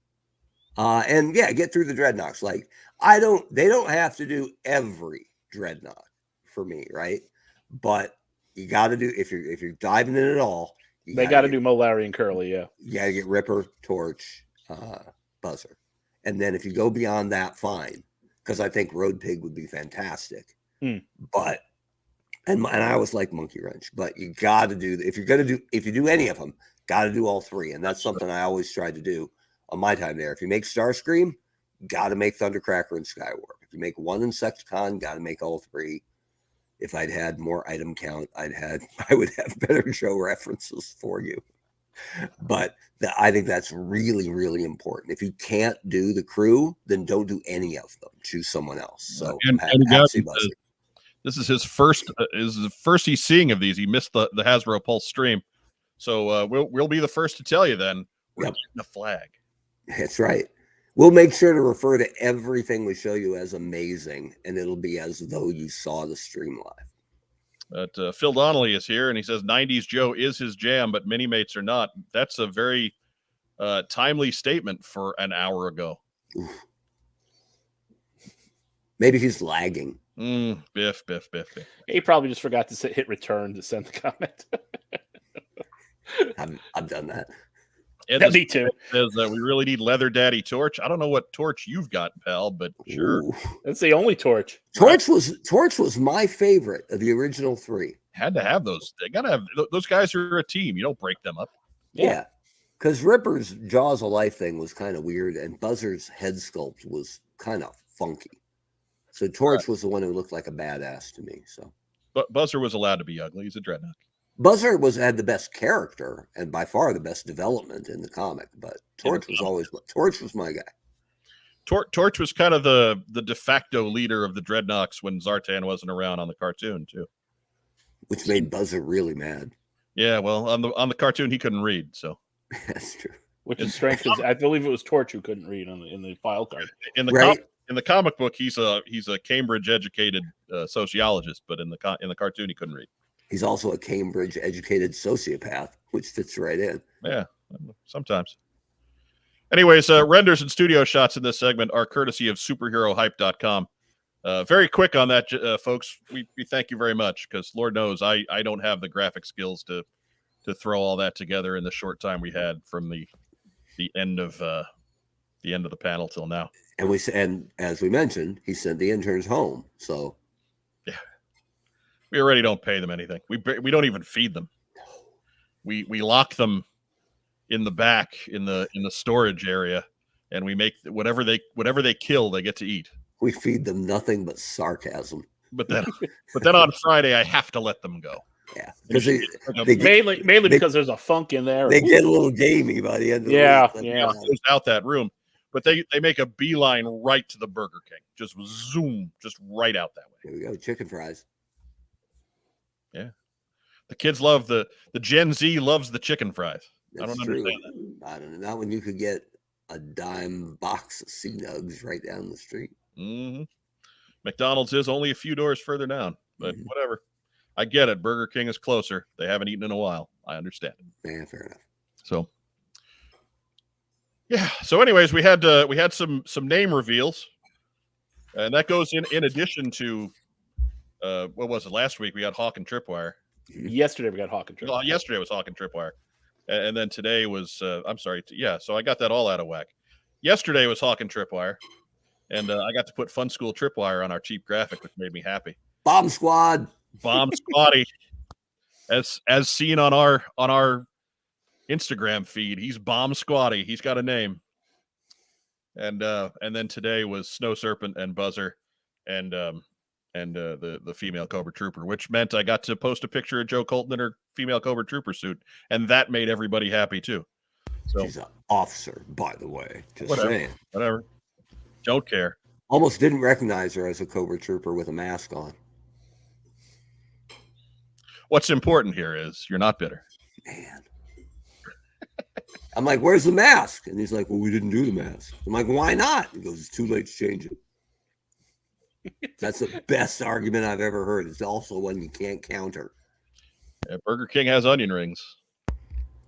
And yeah, get through the dreadnoughts. Like they don't have to do every dreadnought for me, right? But you got to do if you're diving in at all. They got to do Mo, Larry, and Curly. Yeah, you got to get Ripper, Torch, Buzzer, and then if you go beyond that, fine. Because I think Road Pig would be fantastic. But and I always like Monkey Wrench, but you got to do if you do any of them, got to do all three, and that's something I always tried to do on my time there. If you make Starscream, got to make Thundercracker and Skywarp. If you make one Insecticon, got to make all three. If I'd had more item count, I would have better show references for you. But I think that's really, really important. If you can't do the crew, then don't do any of them. Choose someone else. So this is his first. Is the first he's seeing of these. He missed the Hasbro Pulse stream, so we'll be the first to tell you. Then we're getting a flag. That's right. We'll make sure to refer to everything we show you as amazing, and it'll be as though you saw the stream live. But Phil Donnelly is here, and he says 90s Joe is his jam, but Mini-Mates are not. That's a very timely statement for an hour ago. Oof. Maybe he's lagging. Biff. He probably just forgot to hit return to send the comment. I've done that. Me too. Says that we really need Leather Daddy Torch. I don't know what torch you've got, pal, but sure. Ooh. That's the only torch. Torch was my favorite of the original three. Had to have those. They gotta have those guys are a team. You don't break them up. Yeah. Because Ripper's Jaws of Life thing was kind of weird, and Buzzer's head sculpt was kind of funky. So Torch was the one who looked like a badass to me. So, but Buzzer was allowed to be ugly. He's a dreadnought. Buzzer had the best character and by far the best development in the comic, but Torch was my guy. Torch was kind of the de facto leader of the Dreadnoks when Zartan wasn't around on the cartoon too, which made Buzzer really mad. Yeah, well, on the cartoon he couldn't read, so that's true. Which is strange because I believe it was Torch who couldn't read in the file card. In the comic book, he's a Cambridge educated sociologist, but in the cartoon he couldn't read. He's also a Cambridge-educated sociopath, which fits right in. Yeah, sometimes. Anyways, renders and studio shots in this segment are courtesy of superherohype.com. Very quick on that, folks. We thank you very much because Lord knows I don't have the graphic skills to throw all that together in the short time we had from the end of the panel till now. And as we mentioned, he sent the interns home. So yeah. We already don't pay them anything. We don't even feed them. We lock them in the back in the storage area, and we make whatever they kill, they get to eat. We feed them nothing but sarcasm. But then on Friday, I have to let them go. Yeah, because mainly because there's a funk in there. They get a little gamey by the end of the week. Yeah. Goes out that room, but they make a beeline right to the Burger King. Just zoom, just right out that way. Here we go, chicken fries. Yeah, the kids love the Gen Z loves the chicken fries. That's I don't true. understand that. I don't know. Not when you could get a dime box of Sea Nugs right down the street. Mm-hmm. McDonald's is only a few doors further down, but whatever. I get it. Burger King is closer. They haven't eaten in a while. I understand. Yeah, fair enough. So, yeah. So, anyways, we had some name reveals, and that goes in addition to what was it last week? We got Hawk and Tripwire. Yesterday we got Hawk and Tripwire. Well, yesterday was Hawk and Tripwire, and then today was I'm sorry. So I got that all out of whack. Yesterday was Hawk and Tripwire, and I got to put Fun School Tripwire on our cheap graphic, which made me happy. Bomb Squad. Bomb Squatty, as seen on our Instagram feed, he's Bomb Squatty. He's got a name. And then today was Snow Serpent and Buzzer, and the female Cobra Trooper, which meant I got to post a picture of Joe Colton in her female Cobra Trooper suit, and that made everybody happy too. So She's an officer, by the way. Just whatever, saying. whatever. Don't care. Almost didn't recognize her as a Cobra Trooper with a mask on. What's important here is you're not bitter. Man. I'm like, where's the mask? And he's like, well, we didn't do the mask. I'm like, why not? He goes, it's too late to change it. That's the best argument I've ever heard. It's also one you can't counter. Yeah, Burger King has onion rings.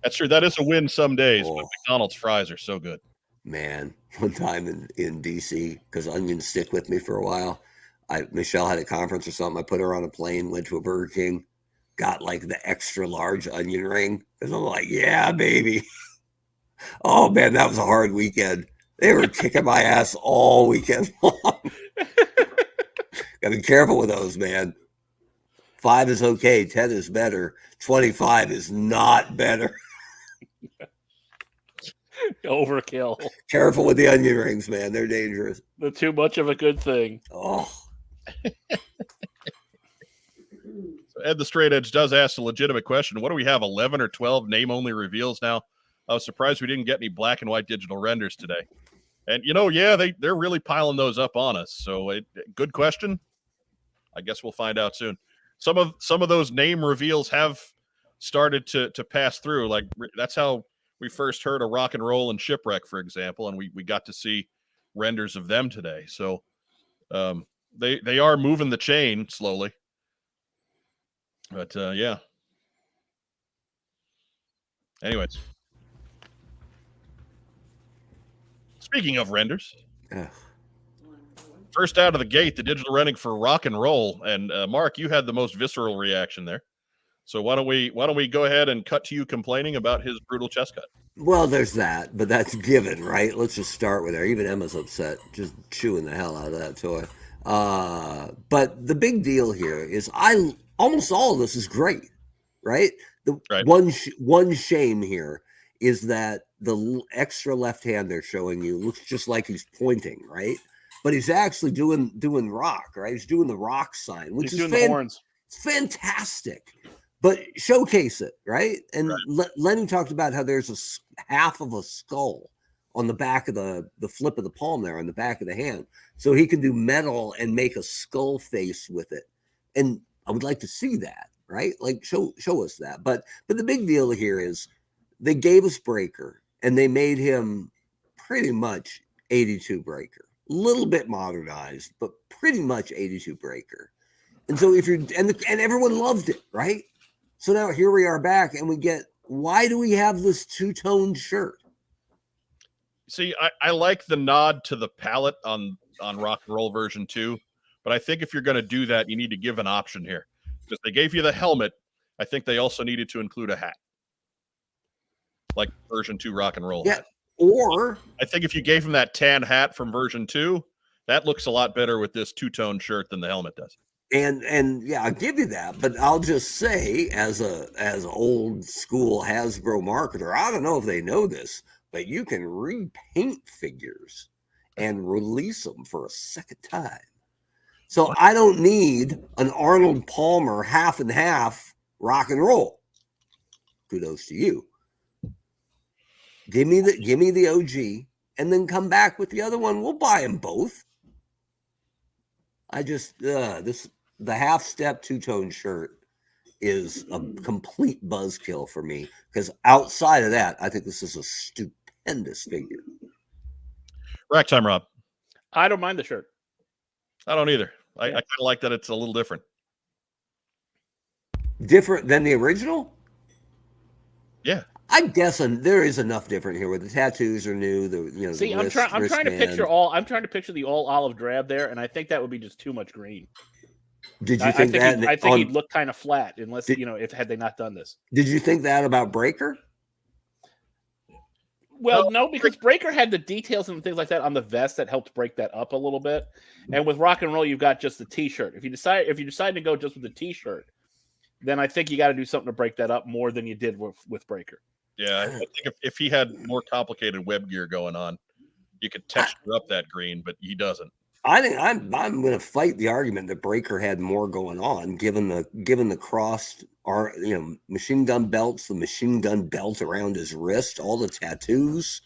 That's true. That is a win some days, but McDonald's fries are so good. Man, one time in DC, because onions stick with me for a while, Michelle had a conference or something. I put her on a plane, went to a Burger King, got like the extra large onion ring. And I'm like, yeah, baby. Oh, man, that was a hard weekend. They were kicking my ass all weekend long. Gotta be careful with those, man. 5 is okay. 10 is better. 25 is not better. Overkill. Careful with the onion rings, man. They're dangerous. They're too much of a good thing. Oh. So Ed the Straight Edge does ask a legitimate question. What do we have, 11 or 12 name-only reveals now? I was surprised we didn't get any black and white digital renders today. And, yeah, they're really piling those up on us. So good question. I guess we'll find out soon. Some of those name reveals have started to pass through. Like, that's how we first heard of Rock and Roll and Shipwreck, for example, and we got to see renders of them today. So they are moving the chain slowly. But, yeah. Anyways. Speaking of renders, first out of the gate, the digital rendering for Rock and Roll. And, Mark, you had the most visceral reaction there. So why don't we go ahead and cut to you complaining about his brutal chest cut? Well, there's that, but that's given, right? Let's just start with there. Even Emma's upset, just chewing the hell out of that toy. But the big deal here is almost all of this is great, right? Right. One shame here is that the extra left hand they're showing you looks just like he's pointing, right? But he's actually doing rock, right? He's doing the rock sign, which he's is doing the horns. It's fantastic. But showcase it, right? And right. Lenny talked about how there's a half of a skull on the back of the flip of the palm there on the back of the hand. So he can do metal and make a skull face with it. And I would like to see that, right? Like show us that. But the big deal here is they gave us Breaker and they made him pretty much 82 Breaker. A little bit modernized, but pretty much 82 Breaker. And so and everyone loved it, right? So now here we are back and we get, why do we have this two-tone shirt? See, I like the nod to the palette on Rock and Roll version 2, but I think if you're going to do that, you need to give an option here. Because they gave you the helmet, I think they also needed to include a hat. Like version 2 Rock and Roll hat. Or I think if you gave him that tan hat from version 2, that looks a lot better with this two-tone shirt than the helmet does. And yeah, I'll give you that, but I'll just say, as an old school Hasbro marketer, I don't know if they know this, but you can repaint figures and release them for a second time. So I don't need an Arnold Palmer half and half Rock and Roll. Kudos to you. Give me the OG, and then come back with the other one. We'll buy them both. I just the half step two-tone shirt is a complete buzzkill for me, because outside of that, I think this is a stupendous figure. Rack time, Rob. I don't mind the shirt. I don't either. I kind of like that it's a little different. Different than the original? Yeah. I guess there is enough different here where the tattoos are new. See, I'm trying to picture I'm trying to picture the all olive drab there, and I think that would be just too much green. Did you think that? I think he'd look kind of flat unless had they not done this. Did you think that about Breaker? Well, no, because Breaker had the details and things like that on the vest that helped break that up a little bit. And with Rock and Roll, you've got just the T-shirt. If you decide to go just with the T-shirt, then I think you got to do something to break that up more than you did with Breaker. Yeah, I think if he had more complicated web gear going on, you could texture up that green, but he doesn't. I think I'm going to fight the argument that Breaker had more going on, given the crossed machine gun belts, the machine gun belt around his wrist, all the tattoos.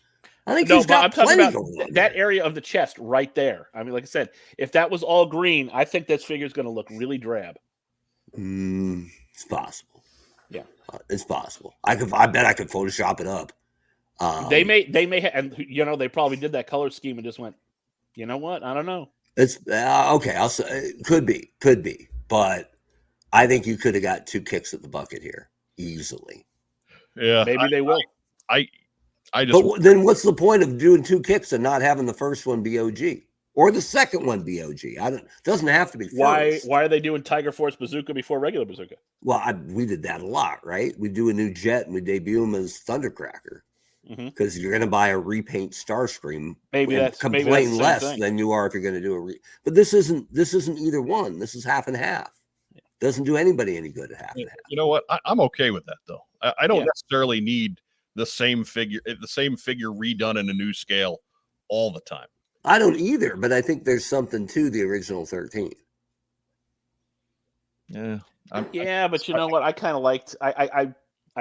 I think No, he's but got I'm talking plenty about going on that there. area of the chest right there. I mean, like I said, if that was all green, I think this figure is going to look really drab. It's possible. Yeah, it's possible. I bet I could Photoshop it up. They may, and they probably did that color scheme and just went, you know what? I don't know. It's okay. I'll say it could be, but I think you could have got 2 kicks at the bucket here easily. Yeah, maybe they will. I just. But then what's the point of doing 2 kicks and not having the first one be OG or the second one be OG? Doesn't have to be first. Why are they doing Tiger Force Bazooka before regular Bazooka? Well, we did that a lot, right? We do a new jet and we debut him as Thundercracker because you're going to buy a repaint Starscream. Maybe that's complain less thing. than you are if you're going to do a But this isn't either one. This is half and half. Doesn't do anybody any good at half and half. You know what? I'm okay with that though. I don't necessarily need the same figure redone in a new scale all the time. I don't either, but I think there's something to the original 13. Yeah. But you know what? I kind of liked. I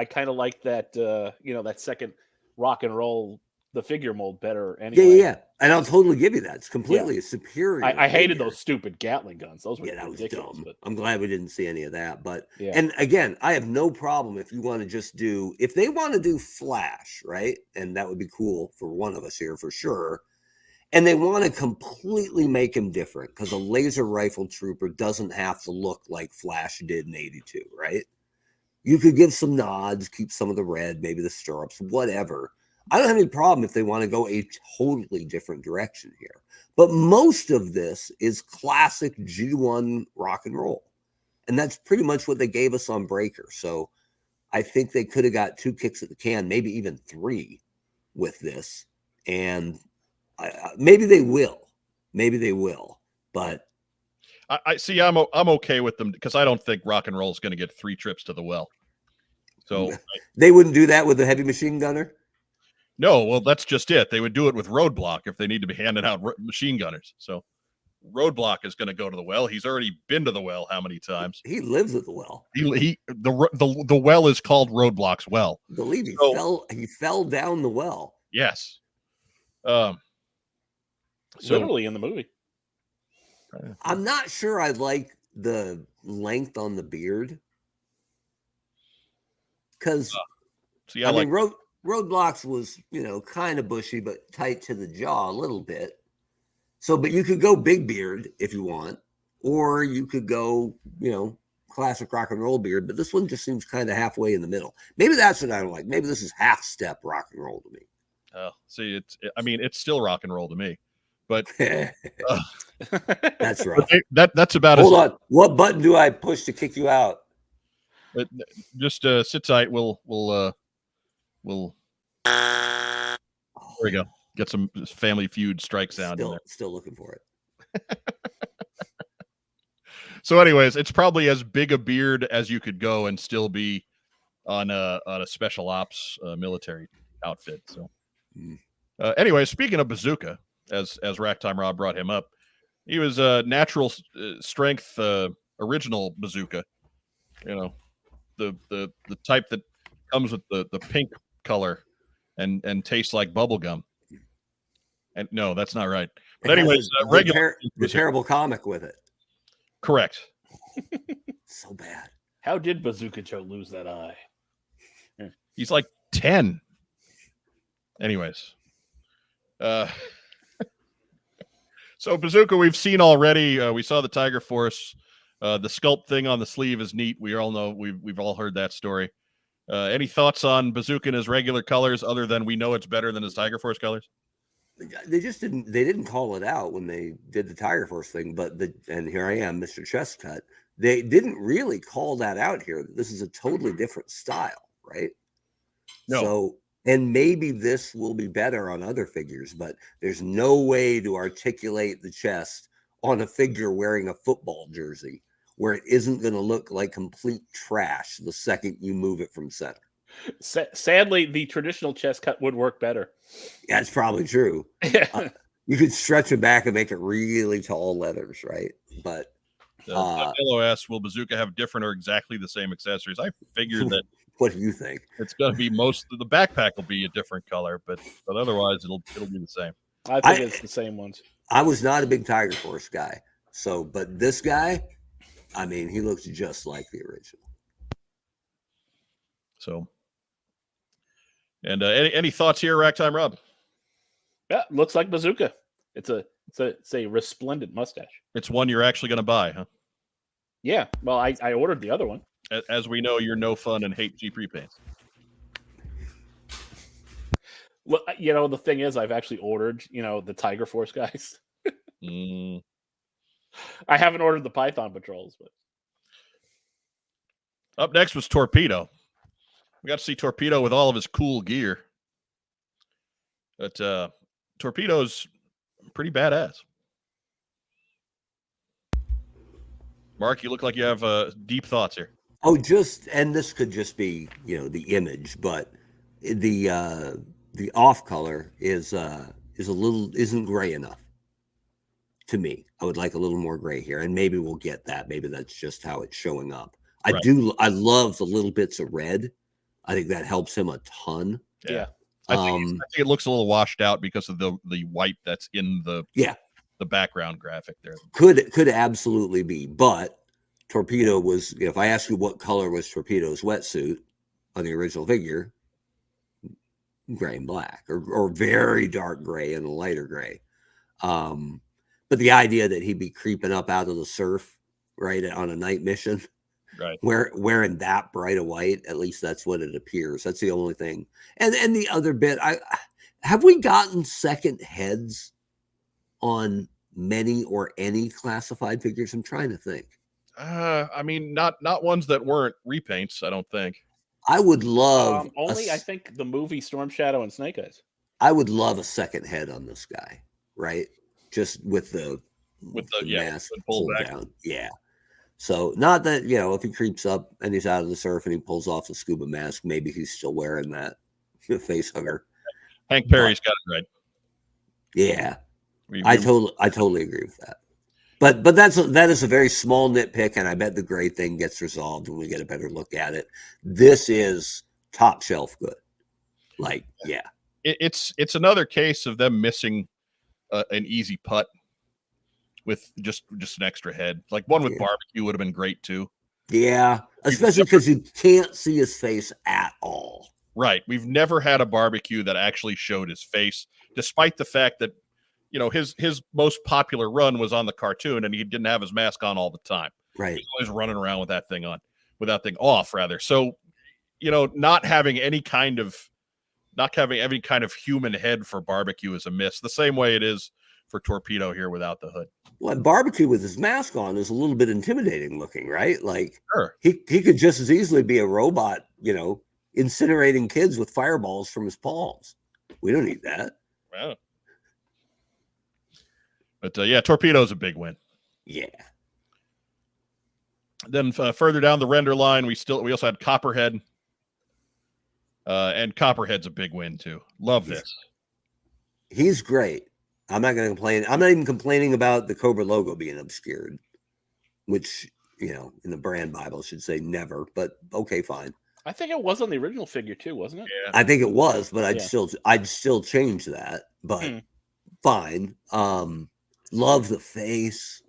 kind of liked that. That second rock and roll, the figure mold better. Anyway. Yeah. And I'll totally give you that. It's completely superior. I hated those stupid Gatling guns. Those were that was ridiculous. dumb. But I'm glad we didn't see any of that. But and again, I have no problem if you want to just do if they want to do Flash, right? And that would be cool for one of us here for sure. And they want to completely make him different because a laser rifle trooper doesn't have to look like Flash did in 82, right? You could give some nods, keep some of the red, maybe the stirrups, whatever. I don't have any problem if they want to go a totally different direction here. But most of this is classic G1 rock and roll. And that's pretty much what they gave us on Breaker. So I think they could have got 2 kicks at the can, maybe even 3 with this. And maybe they will. But I see. I'm okay with them because I don't think rock and roll is going to get 3 trips to the well. So they wouldn't do that with a heavy machine gunner. No, well, that's just it. They would do it with Roadblock if they need to be handing out machine gunners. So Roadblock is going to go to the well. He's already been to the well how many times? He lives at the well. The well is called Roadblock's well. I believe he fell down the well. Yes. Literally in the movie. I'm not sure I like the length on the beard. Because Roadblocks was, kind of bushy, but tight to the jaw a little bit. So, but you could go big beard if you want, or you could go, classic rock and roll beard. But this one just seems kind of halfway in the middle. Maybe that's what I don't like. Maybe this is half step rock and roll to me. See, it's still rock and roll to me, but that's right. That's about. Hold on. What button do I push to kick you out? Just sit tight. We'll there we go. Get some Family Feud strike sound in there. Still looking for it. So anyways, it's probably as big a beard as you could go and still be on a special ops military outfit. So anyway, speaking of Bazooka, as Racktime Rob brought him up, he was a natural strength original Bazooka. The type that comes with the pink color and tastes like bubble gum. And no, that's not right. But anyways, regular terrible comic with it. Correct. So bad. How did Bazooka Joe lose that eye? He's like 10. Anyways. So Bazooka we've seen already. We saw the Tiger Force. The sculpt thing on the sleeve is neat. We all know we've all heard that story. Any thoughts on Bazooka in his regular colors other than we know it's better than his Tiger Force colors? They didn't call it out when they did the Tiger Force thing, and here I am, Mr. Chest Cut. They didn't really call that out here. This is a totally different style, right? No. So, and maybe this will be better on other figures, but there's no way to articulate the chest on a figure wearing a football jersey where it isn't going to look like complete trash the second you move it from center. Sadly, the traditional chest cut would work better. Yeah, it's probably true. You could stretch it back and make it really tall leathers, right? But Yellow asks, will Bazooka have different or exactly the same accessories? I figured that What do you think? it's going to be most of the backpack will be a different color, but otherwise it'll be the same. I think it's the same ones. I was not a big Tiger Force guy, but this guy, I mean, he looks just like the original. So, and any thoughts here, Ragtime Rob? Yeah, looks like Bazooka. It's a resplendent mustache. It's one you're actually going to buy, huh? Yeah. Well, I ordered the other one. As we know, you're no fun and hate cheap repaints. Well, the thing is, I've actually ordered, the Tiger Force guys. I haven't ordered the Python Patrols, but up next was Torpedo. We got to see Torpedo with all of his cool gear. But Torpedo's pretty badass. Mark, you look like you have deep thoughts here. Oh, and this could just be, the image, but the off color isn't gray enough to me. I would like a little more gray here, and maybe we'll get that. Maybe that's just how it's showing up. Right. I love the little bits of red. I think that helps him a ton. Yeah. I think it looks a little washed out because of the white that's in the background graphic there. Could absolutely be, but Torpedo was, if I ask you what color was Torpedo's wetsuit on the original figure, gray and black, or very dark gray and a lighter gray. But the idea that he'd be creeping up out of the surf, right, on a night mission, right, wearing that bright a white, at least that's what it appears. That's the only thing. And the other bit, have we gotten second heads on many or any classified figures? I'm trying to think. I mean, not ones that weren't repaints, I don't think. I would love I think the movie Storm Shadow and Snake Eyes. I would love a second head on this guy, right? Just with the mask pulled down. Yeah. So not that, if he creeps up and he's out of the surf and he pulls off the scuba mask, maybe he's still wearing that face hugger. Hank Perry's got it right. Yeah. I totally agree with that. But that is a very small nitpick, and I bet the gray thing gets resolved when we get a better look at it. This is top shelf good. Like, yeah. It's another case of them missing an easy putt with just an extra head. Like one with barbecue would have been great too. Yeah, especially because you can't see his face at all. Right. We've never had a barbecue that actually showed his face, despite the fact that his most popular run was on the cartoon, and he didn't have his mask on all the time. Right. He was always running around with that thing on, with that thing off, rather. So, not having any kind of human head for barbecue is a miss. The same way it is for Torpedo here without the hood. Well, barbecue with his mask on is a little bit intimidating looking, right? Like, sure. He could just as easily be a robot, incinerating kids with fireballs from his palms. We don't need that. Wow. But Torpedo's a big win. Yeah. Then further down the render line, we also had Copperhead. And Copperhead's a big win too. Love this. He's great. I'm not going to complain. I'm not even complaining about the Cobra logo being obscured, which, in the brand Bible should say never, but okay, fine. I think it was on the original figure too, wasn't it? Yeah. I think it was, but I'd still change that, but fine. Love the face.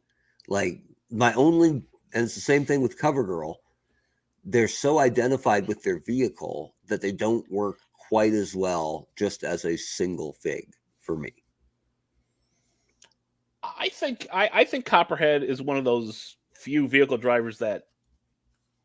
Like and it's the same thing with CoverGirl. They're so identified with their vehicle that they don't work quite as well just as a single fig for me. I think Copperhead is one of those few vehicle drivers that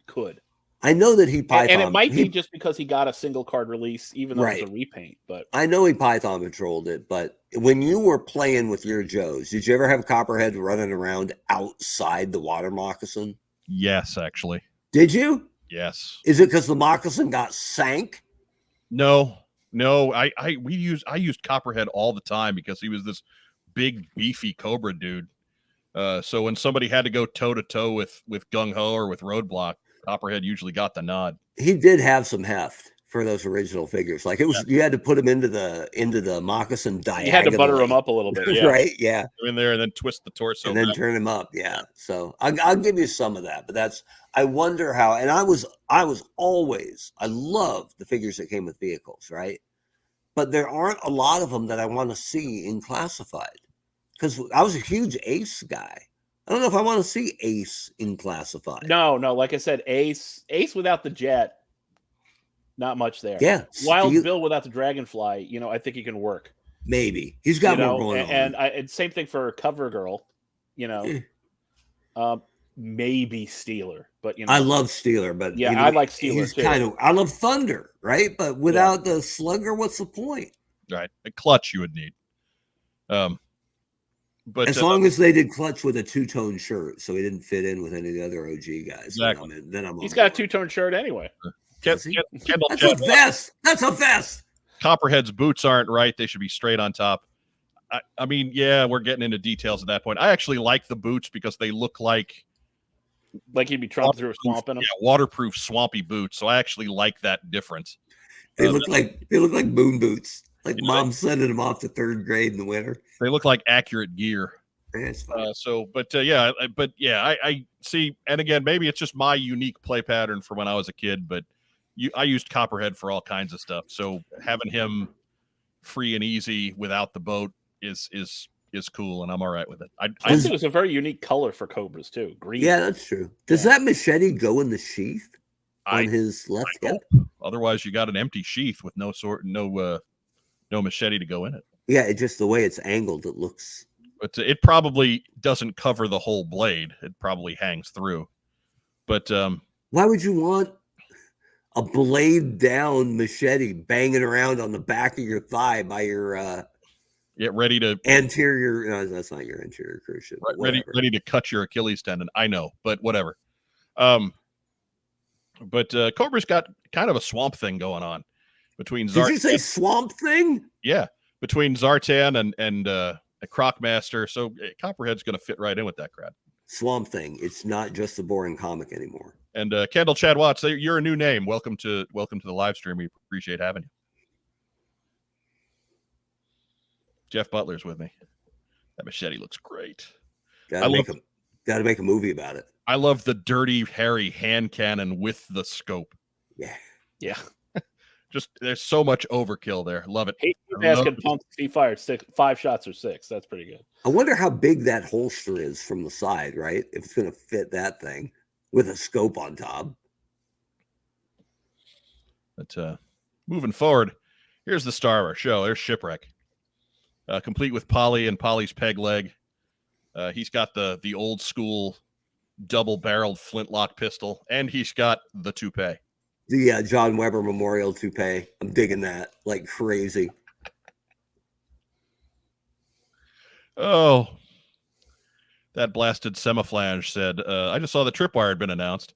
could. I know that he Python, and it might be just because he got a single card release, even though it's a repaint. But I know he Python patrolled it. But when you were playing with your Joes, did you ever have Copperhead running around outside the water moccasin? Yes, actually. Did you? Yes. Is it because the moccasin got sank? No. I used Copperhead all the time because he was this big beefy Cobra dude. So when somebody had to go toe to toe with Gung Ho or with Roadblock, Copperhead usually got the nod. He did have some heft for those original figures. Like it was, you had to put them into the moccasin diagonally. You had to butter them up a little bit, yeah. Right? Yeah. Go in there and then twist the torso And then back. turn them up. Yeah. So I'll give you some of that, but I wonder how, and I love the figures that came with vehicles, right? But there aren't a lot of them that I want to see in classified, because I was a huge Ace guy. I don't know if I want to see Ace in classified. No, like I said, Ace without the jet, not much there. Yeah. Wild Bill without the Dragonfly, I think he can work. Maybe. He's got more going on. And same thing for Cover Girl, maybe Steeler, but I love Steeler, but yeah, I like Steeler too. I love Thunder, right? But without the Slugger, what's the point? Right. A Clutch you would need. But as long as they did Clutch with a two-tone shirt, so he didn't fit in with any of the other OG guys. Exactly. Then I'm He's got a two-tone shirt anyway. That's a vest. That's a vest. Copperhead's boots aren't right. They should be straight on top. I mean, yeah, we're getting into details at that point. I actually like the boots because they look like he'd be tromping through a swamp in them. Yeah, waterproof, swampy boots. So I actually like that difference. They look like moon boots. Like mom sending them off to third grade in the winter. They look like accurate gear. I see. And again, maybe it's just my unique play pattern for when I was a kid, but I used Copperhead for all kinds of stuff. So having him free and easy without the boat is cool, and I'm all right with it. I think it was a very unique color for Cobras too. Green. Yeah, that's true. Does that machete go in the sheath on his left hip? Otherwise, you got an empty sheath with no machete to go in it. Yeah, it's just the way it's angled. It looks. But it probably doesn't cover the whole blade. It probably hangs through. But why would you want a blade down machete banging around on the back of your thigh by your get ready to anterior? No, that's not your anterior cruciate. Right, ready to cut your Achilles tendon. I know, but whatever. But Cobra's got kind of a swamp thing going on between Zartan. Did you say swamp thing? Yeah, between Zartan and a Crocmaster. So Copperhead's going to fit right in with that crowd. Swamp Thing. It's not just a boring comic anymore. And Kendall Chad Watts, you're a new name. Welcome to the live stream. We appreciate having you. Jeff Butler's with me. That machete looks great. Got to make a movie about it. I love the dirty, hairy hand cannon with the scope. Yeah. Just there's so much overkill there. Love it. Asking Punk if he fired 5 shots or 6. That's pretty good. I wonder how big that holster is from the side, right? If it's going to fit that thing with a scope on top. But moving forward, here's the star of our show. There's Shipwreck, complete with Polly and Polly's peg leg. He's got the old school double-barreled flintlock pistol, and he's got the toupee. The John Weber Memorial toupee. I'm digging that like crazy. Oh, that blasted Semiflange said, I just saw the Tripwire had been announced.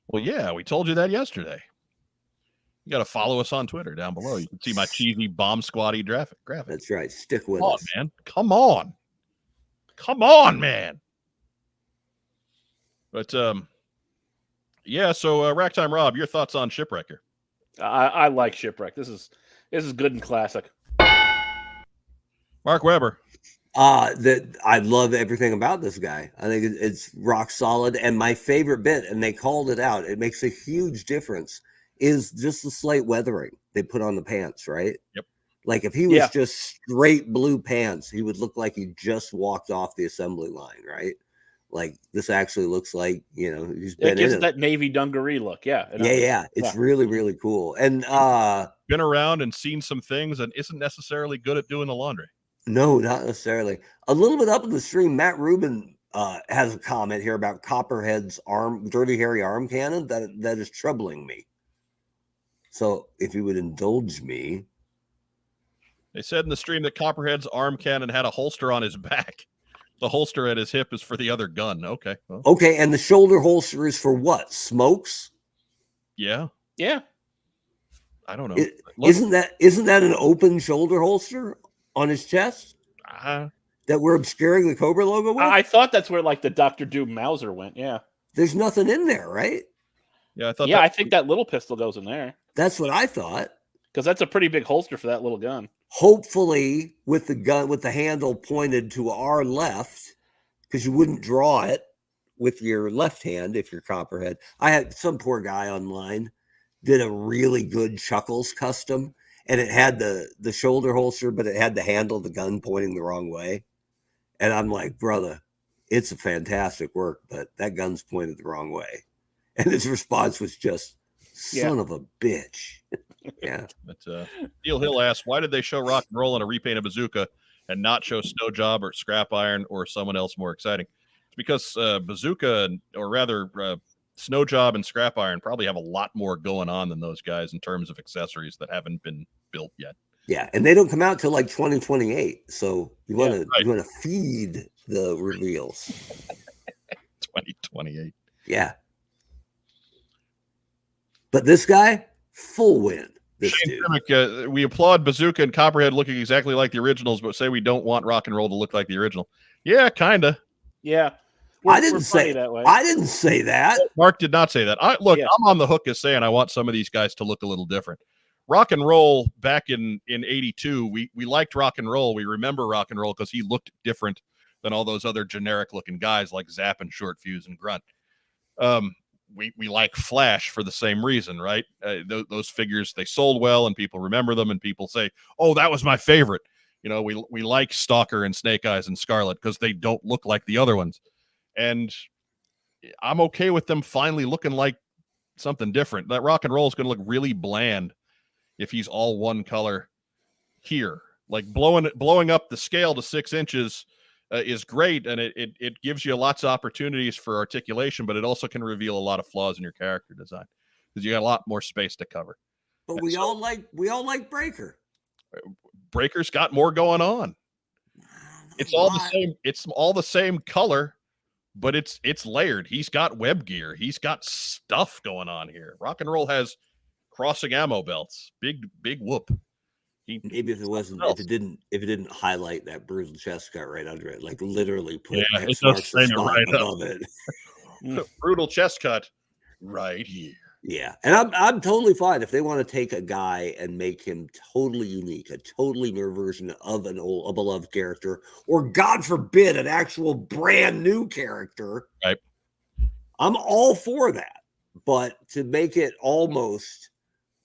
Well, yeah, we told you that yesterday. You got to follow us on Twitter down below. You can see my cheesy bomb squatty graphic. That's right. Stick with us, man. Come on, man. But yeah. So Racktime Rob, your thoughts on Shipwrecker? I like Shipwreck. This is good and classic. Mark Weber. I love everything about this guy. I think it's rock solid. And my favorite bit, and they called it out, it makes a huge difference, is just the slight weathering they put on the pants, right? Yep. Like if he was just straight blue pants, he would look like he just walked off the assembly line, right? Like this actually looks like, he's been it gives that navy dungaree look. Yeah. It's really, really cool. And been around and seen some things and isn't necessarily good at doing the laundry. No, not necessarily. A little bit up in the stream, Matt Rubin has a comment here about Copperhead's dirty hairy arm cannon that is troubling me. So if you would indulge me. They said in the stream that Copperhead's arm cannon had a holster on his back. The holster at his hip is for the other gun. Okay. Well. Okay, and the shoulder holster is for what? Smokes? Yeah. Yeah. I don't know. Isn't that an open shoulder holster on his chest? That we're obscuring the Cobra logo with? I thought that's where like the Dr. Doom Mauser went. Yeah. There's nothing in there, right? Yeah, I thought. Yeah, I think that little pistol goes in there. That's what I thought. Because that's a pretty big holster for that little gun. Hopefully with the gun, with the handle pointed to our left, because you wouldn't draw it with your left hand if you're copperhead. I had some poor guy online did a really good Chuckles custom, and it had the shoulder holster, but it had the handle of the gun pointing the wrong way. And I'm like, brother, it's a fantastic work, but that gun's pointed the wrong way. And his response was just, son of a bitch. Yeah. But Steel Hill asks, why did they show Rock and Roll in a repaint of Bazooka and not show Snow Job or Scrap Iron or someone else more exciting? It's because Bazooka, or rather Snow Job and Scrap Iron, probably have a lot more going on than those guys in terms of accessories that haven't been built yet. Yeah, and they don't come out till like 2028. So you want to feed the reveals. 2028. Yeah. But this guy, full win. Shane Trimick, we applaud Bazooka and Copperhead looking exactly like the originals, but say we don't want Rock and Roll to look like the original. Yeah, kinda. Yeah. I didn't say that way. I didn't say that. Mark did not say that. I'm on the hook as saying I want some of these guys to look a little different. Rock and Roll back in 82, we liked Rock and Roll. We remember Rock and Roll because he looked different than all those other generic looking guys like Zap and Short Fuse and Grunt. We like Flash for the same reason, right? Those figures, they sold well and people remember them and people say, oh, that was my favorite. You know, we like Stalker and Snake Eyes and Scarlet because they don't look like the other ones. And I'm okay with them finally looking like something different. That Rock and Roll is going to look really bland if he's all one color here. Like blowing up the scale to 6 inches is great, and it gives you lots of opportunities for articulation, but it also can reveal a lot of flaws in your character design because you got a lot more space to cover. But we all like Breaker. Breaker's got more going on. It's all the same. It's all the same color, but it's layered. He's got web gear. He's got stuff going on here. Rock and Roll has crossing ammo belts. Big whoop. Maybe if it didn't highlight that bruised chest cut right under it, like literally put X marks the spot above it. Brutal chest cut right here. Yeah, and I'm totally fine if they want to take a guy and make him totally unique, a totally new version of a beloved character, or God forbid, an actual brand new character. Right. I'm all for that, but to make it almost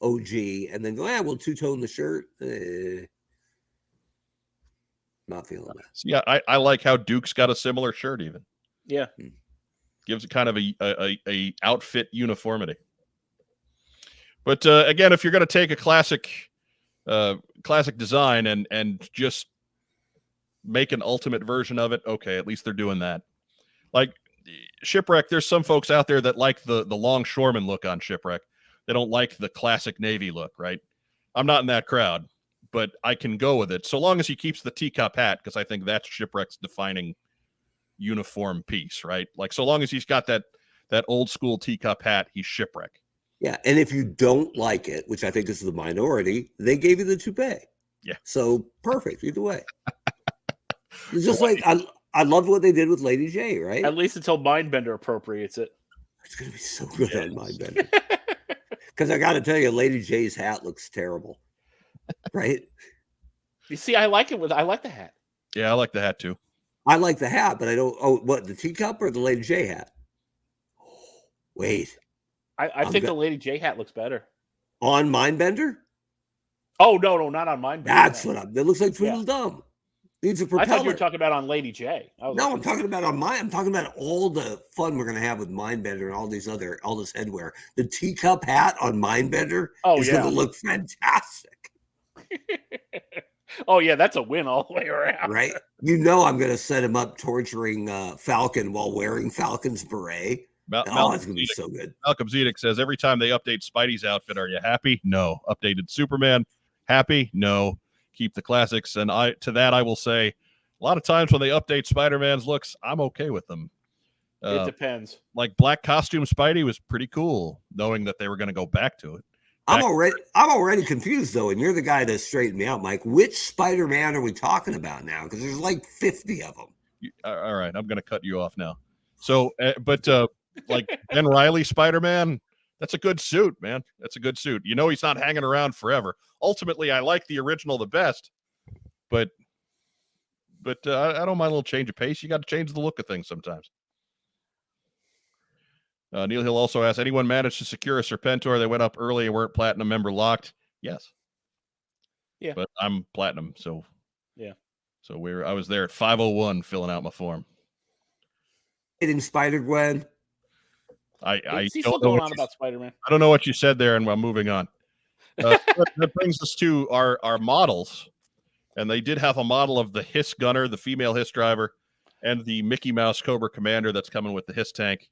OG and then go, we'll two-tone the shirt. Not feeling that. Yeah, I like how Duke's got a similar shirt even. Yeah. Gives it kind of a outfit uniformity. But again, if you're going to take a classic design and just make an ultimate version of it, okay, at least they're doing that. Like Shipwreck, there's some folks out there that like the longshoreman look on Shipwreck. They don't like the classic Navy look, right? I'm not in that crowd, but I can go with it so long as he keeps the teacup hat, because I think that's Shipwreck's defining uniform piece, right? Like so long as he's got that old school teacup hat, he's Shipwreck. Yeah, and if you don't like it, which I think is the minority, they gave you the toupee. Yeah. So perfect either way. It's just like I love what they did with Lady J, right? At least until Mindbender appropriates it. It's gonna be so good on Mindbender. Because I got to tell you, Lady J's hat looks terrible, right? You see, I like the hat. Yeah, I like the hat too. I like the hat, but I don't. Oh, what, the teacup or the Lady J hat? Wait, I think the Lady J hat looks better on Mindbender. Oh no, not on Mindbender. That's what it looks like. Tweedledum. Needs a propeller. I thought you were talking about on Lady J. No, I'm talking about I'm talking about all the fun we're gonna have with Mindbender and all this headwear. The teacup hat on Mindbender is gonna look fantastic. Oh yeah, that's a win all the way around. Right? You know I'm gonna set him up torturing Falcon while wearing Falcon's beret. It's gonna be so good. Malcolm Zedek says every time they update Spidey's outfit, are you happy? No. Updated Superman, happy? No. Keep the classics, and I will say a lot of times when they update Spider-Man's looks, I'm okay with them. It depends. Like black costume Spidey was pretty cool, knowing that they were going to go back to it. I'm already confused though, and you're the guy that straightened me out, Mike. Which Spider-Man are we talking about now? Because there's like 50 of them. All right, I'm going to cut you off now. So, like Ben Reilly Spider-Man, That's a good suit, man. That's a good suit. You know he's not hanging around forever. Ultimately, I like the original the best, but I don't mind a little change of pace. You got to change the look of things sometimes. Neil Hill also asked, anyone managed to secure a Serpentor? They went up early and weren't platinum member locked. Yes. Yeah. But I'm platinum, so yeah. So I was there at 5:01 filling out my form. Hitting Spider-Gwen. I He's still going on about Spider-Man. I don't know what you said there, and I'm moving on. That brings us to our models, and they did have a model of the Hiss Gunner, the female Hiss driver, and the Mickey Mouse Cobra Commander that's coming with the Hiss tank.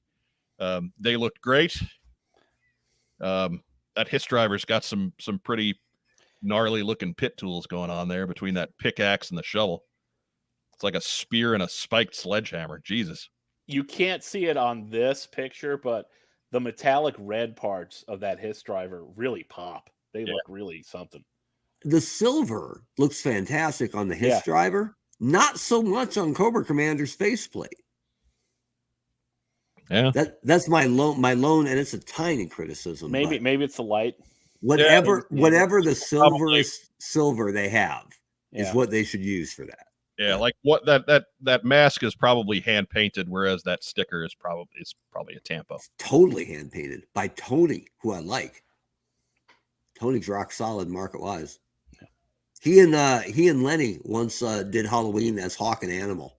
They looked great. That Hiss driver's got some pretty gnarly looking pit tools going on there between that pickaxe and the shovel. It's like a spear and a spiked sledgehammer. Jesus. You can't see it on this picture, but the metallic red parts of that Hiss driver really pop. They look really something. The silver looks fantastic on the Hiss driver. Not so much on Cobra Commander's faceplate. Yeah, that's my lone, and it's a tiny criticism. Maybe it's the light. Whatever the silver they have is what they should use for that. Yeah, like what that mask is probably hand painted, whereas that sticker is probably a tampo. It's totally hand painted by Tony, who I like. Tony's rock solid market wise. He and Lenny once did Halloween as Hawk and Animal.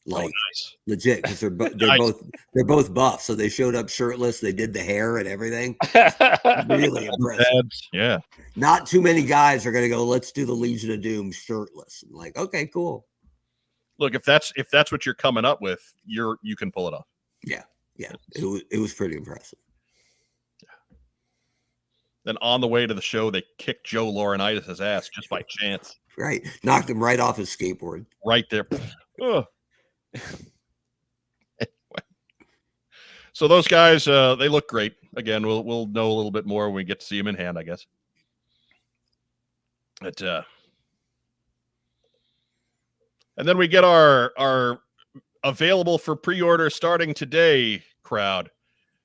Like nice. Legit, because they're both buff, so they showed up shirtless. They did the hair and everything. Really impressive. Yeah, not too many guys are going to go. Let's do the Legion of Doom shirtless. I'm like, okay, cool. Look, if that's what you're coming up with, you can pull it off. Yeah, it was pretty impressive. Yeah. Then on the way to the show, they kicked Joe Laurinaitis' ass just by chance. Right, knocked him right off his skateboard. Right there. Ugh. So those guys, they look great. Again, we'll know a little bit more when we get to see them in hand, I guess. But and then we get our available for pre-order starting today crowd,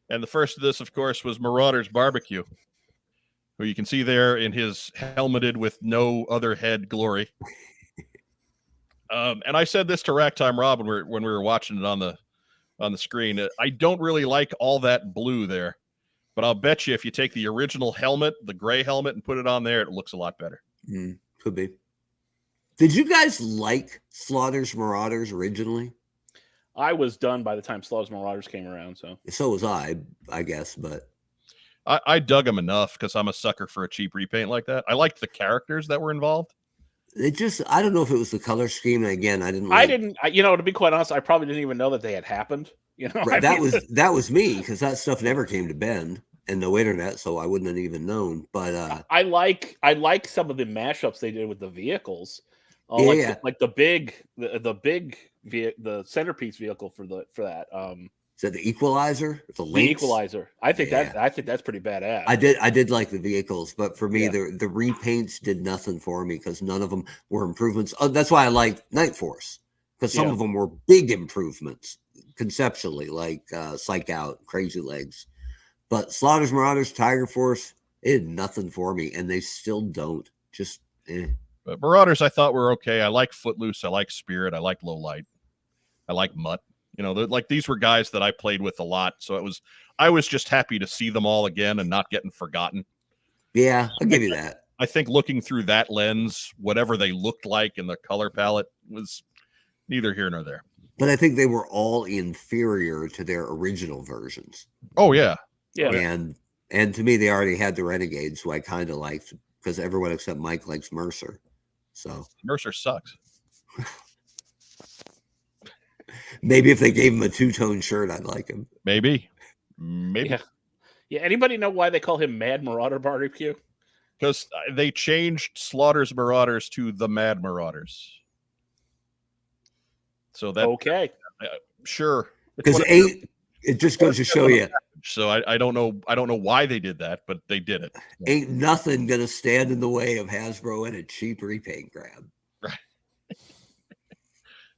and the first of this, of course, was Marauder's Barbecue, who you can see there in his helmeted with no other head glory. And I said this to Racktime Rob when we were watching it on the screen. I don't really like all that blue there, but I'll bet you if you take the original helmet, the gray helmet, and put it on there, it looks a lot better. Could be. Did you guys like Slaughter's Marauders originally? I was done by the time Slaughter's Marauders came around. So was I guess, but I dug them enough because I'm a sucker for a cheap repaint like that. I liked the characters that were involved. I don't know if it was the color scheme. And again, to be quite honest, I probably didn't even know that they had happened. Right, that was me, because that stuff never came to Bend and no internet, so I wouldn't have even known. But I like some of the mashups they did with the vehicles. Like the centerpiece vehicle for that. Is that the Equalizer? The Equalizer. I think that's pretty badass. I did like the vehicles, but for me, the repaints did nothing for me because none of them were improvements. Oh, that's why I liked Night Force, because some of them were big improvements conceptually, like Psych Out, Crazy Legs. But Slaughter's Marauders, Tiger Force, it did nothing for me, and they still don't. Just But Marauders, I thought were okay. I like Footloose. I like Spirit. I like Low Light. I like Mutt. These were guys that I played with a lot. So I was just happy to see them all again and not getting forgotten. Yeah, I'll give you that. I think looking through that lens, whatever they looked like in the color palette was neither here nor there. But I think they were all inferior to their original versions. Oh, yeah. Yeah. And to me, they already had the Renegades, who I kind of liked, because everyone except Mike likes Mercer. So Mercer sucks. Maybe if they gave him a two-tone shirt, I'd like him. Maybe. Yeah. Anybody know why they call him Mad Marauder Barbecue? Because they changed Slaughter's Marauders to the Mad Marauders. So that sure. Because it just goes to show you. So I don't know why they did that, but they did it. Ain't nothing gonna stand in the way of Hasbro and a cheap repaint grab. Right.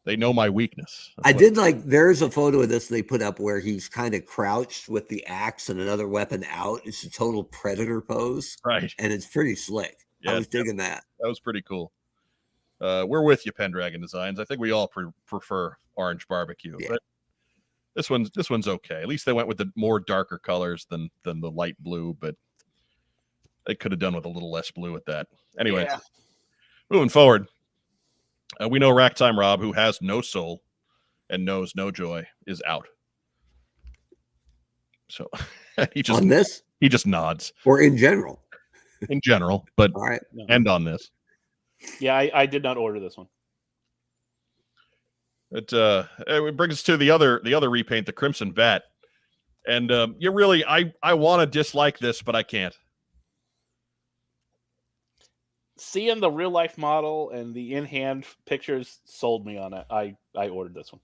They know my weakness. I did like, there's a photo of this they put up where he's kind of crouched with the axe and another weapon out. It's a total predator pose. Right. And it's pretty slick. Yeah, I was digging that. That was pretty cool. We're with you, Pendragon Designs. I think we all prefer orange barbecue, but this one's okay. At least they went with the more darker colors than the light blue, but they could have done with a little less blue at that. Anyway, moving forward, we know Rack Time Rob, who has no soul and knows no joy, is out. So he just nods, or in general, but all right, end on this. Yeah, I did not order this one. It brings us to the other repaint, the Crimson Bat, and I want to dislike this, but I can't. Seeing the real life model and the in hand pictures sold me on it. I ordered this one.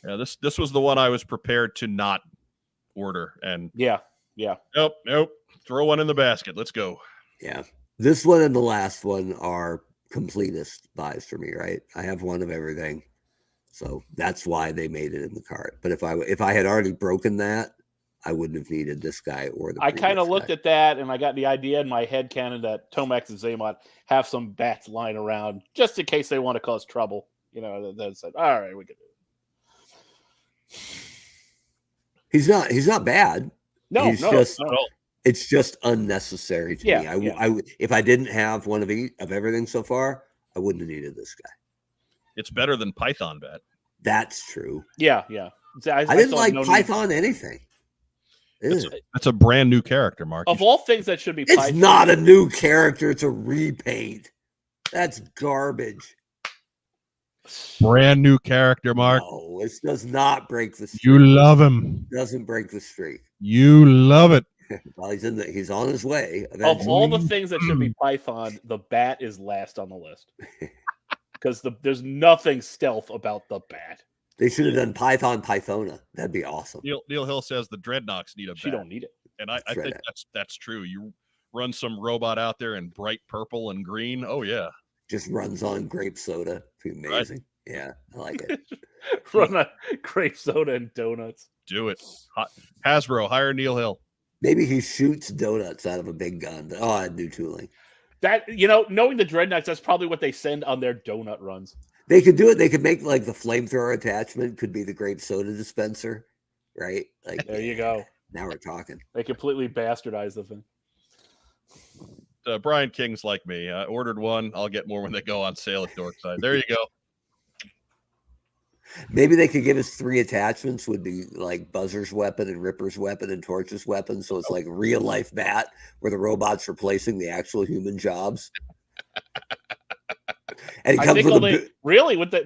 Yeah, this was the one I was prepared to not order, and nope, throw one in the basket. Let's go. Yeah, this one and the last one are completist buys for me. Right, I have one of everything, so that's why they made it in the cart. But if I had already broken that, I wouldn't have needed this guy or the. I kind of looked at that and I got the idea in my head canon that Tomax and Zaymot have some bats lying around just in case they want to cause trouble. You know, they said, all right, we can do it. He's not bad. No, it's just unnecessary to me. I if I didn't have one of everything so far, I wouldn't have needed this guy. It's better than Python Bat. That's true. Yeah. I didn't like Python anything. That's a brand new character, Mark. Of all things that should be It's not a new character, it's a repaint. That's garbage. Brand new character, Mark. No, this does not break the streak. You love him. Doesn't break the streak. You love it. Well, he's on his way. Eventually. Of all the things that should be Python, the bat is last on the list. Because there's nothing stealth about the bat. They should have done Pythona. That'd be awesome. Neil Hill says the Dreadnoks need a bat. She don't need it. And I think that's true. You run some robot out there in bright purple and green. Oh, yeah. Just runs on grape soda. It'd be amazing. Right. Yeah, I like it. Run on grape soda and donuts. Do it. Hasbro, hire Neil Hill. Maybe he shoots donuts out of a big gun. Oh, I'd do tooling. That, knowing the Dreadnoks, that's probably what they send on their donut runs. They could do it. They could make like the flamethrower attachment could be the grape soda dispenser, right? Like there you go. Now we're talking. They completely bastardized the thing. Brian King's like me. I ordered one. I'll get more when they go on sale at Dorkside. There you go. Maybe they could give us 3 attachments. Would be like Buzzer's weapon and Ripper's weapon and Torch's weapon. So it's like real life bat where the robot's replacing the actual human jobs. And it comes with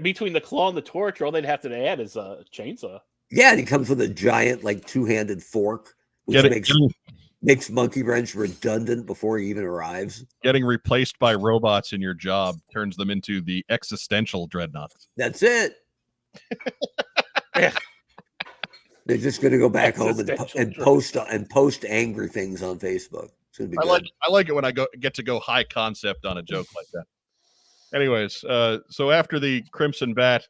between the claw and the torch, all they'd have to add is a chainsaw. Yeah, and he comes with a giant, like 2-handed fork, which makes Monkey Wrench redundant before he even arrives. Getting replaced by robots in your job turns them into the existential Dreadnoughts. That's it. They're just going to go back home and post angry things on Facebook. It's gonna be good. I like it when I get to go high concept on a joke like that. Anyways, so after the Crimson Bat,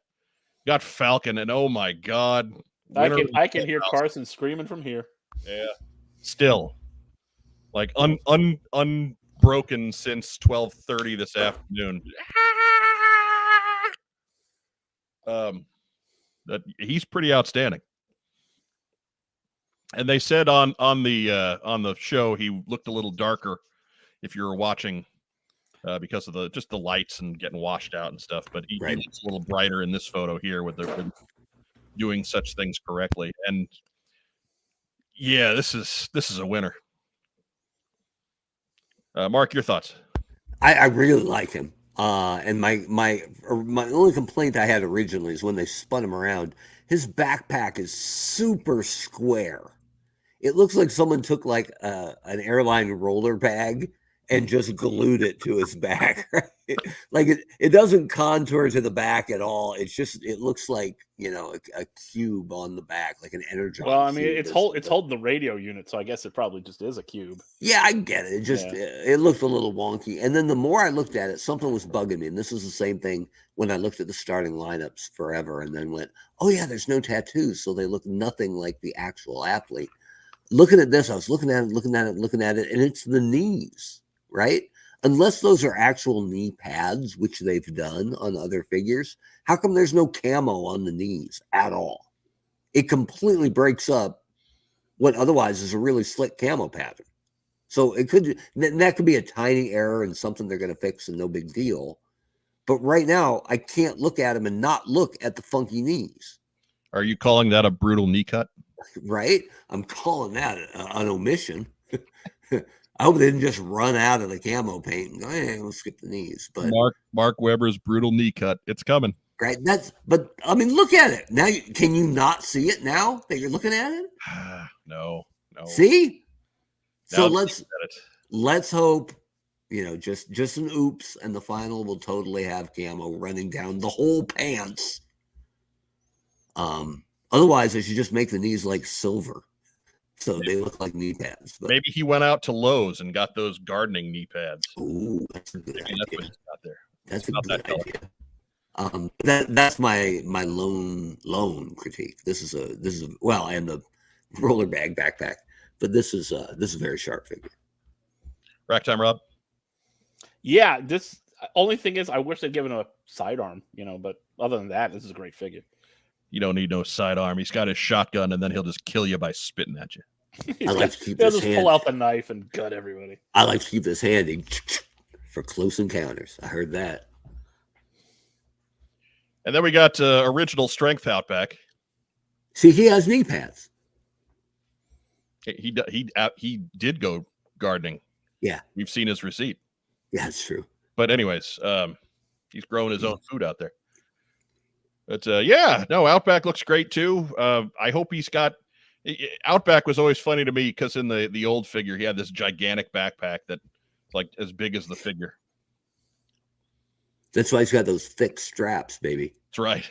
got Falcon, and oh my God, I can hear Carson screaming from here. Yeah, still, like unbroken since 12:30 this afternoon. That he's pretty outstanding. And they said on the show he looked a little darker if you were watching. Because of the lights and getting washed out and stuff, but he looks a little brighter in this photo here with doing such things correctly. And yeah, this is a winner. Mark, your thoughts? I really like him. And my only complaint I had originally is when they spun him around. His backpack is super square. It looks like someone took like an airline roller bag and just glued it to his back. Right? Like it doesn't contour to the back at all. It looks like, a cube on the back, like an energon. Well, I mean, it's holding the radio unit, so I guess it probably just is a cube. Yeah, I get it. It looked a little wonky. And then the more I looked at it, something was bugging me. And this was the same thing when I looked at the starting lineups forever and then went, oh yeah, there's no tattoos. So they look nothing like the actual athlete. Looking at this, I was looking at it, and it's the knees, right? Unless those are actual knee pads, which they've done on other figures, how come there's no camo on the knees at all? It completely breaks up what otherwise is a really slick camo pattern. So that could be a tiny error and something they're going to fix and no big deal. But right now, I can't look at them and not look at the funky knees. Are you calling that a brutal knee cut? Right? I'm calling that an omission. I hope they didn't just run out of the camo paint and go, hey, we'll skip the knees. But Mark Webber's brutal knee cut. It's coming. Right. But I mean, look at it. Now can you not see it now that you're looking at it? No. See? Now So let's hope, just an oops, and the final will totally have camo running down the whole pants. Otherwise they should just make the knees like silver. So they look like knee pads. But maybe he went out to Lowe's and got those gardening knee pads. Ooh, that's a good idea. That's what he's got there. That's a good idea. That's my lone critique. This is and the roller bag backpack, but this is a very sharp figure. Rack time, Rob. Yeah, this only thing is I wish they'd given a sidearm, but other than that, this is a great figure. You don't need no sidearm. He's got his shotgun, and then he'll just kill you by spitting at you. I like to keep he'll this just handy. pull out the knife and gut everybody. I like to keep this handy for close encounters. I heard that. And then we got original strength Outback. See, he has knee pads. He did go gardening. Yeah, we've seen his receipt. Yeah, that's true. But anyways, he's growing his own food out there. But Outback looks great too. I hope he's got. Outback was always funny to me because in the old figure he had this gigantic backpack that's like as big as the figure. That's why he's got those thick straps, baby. That's right.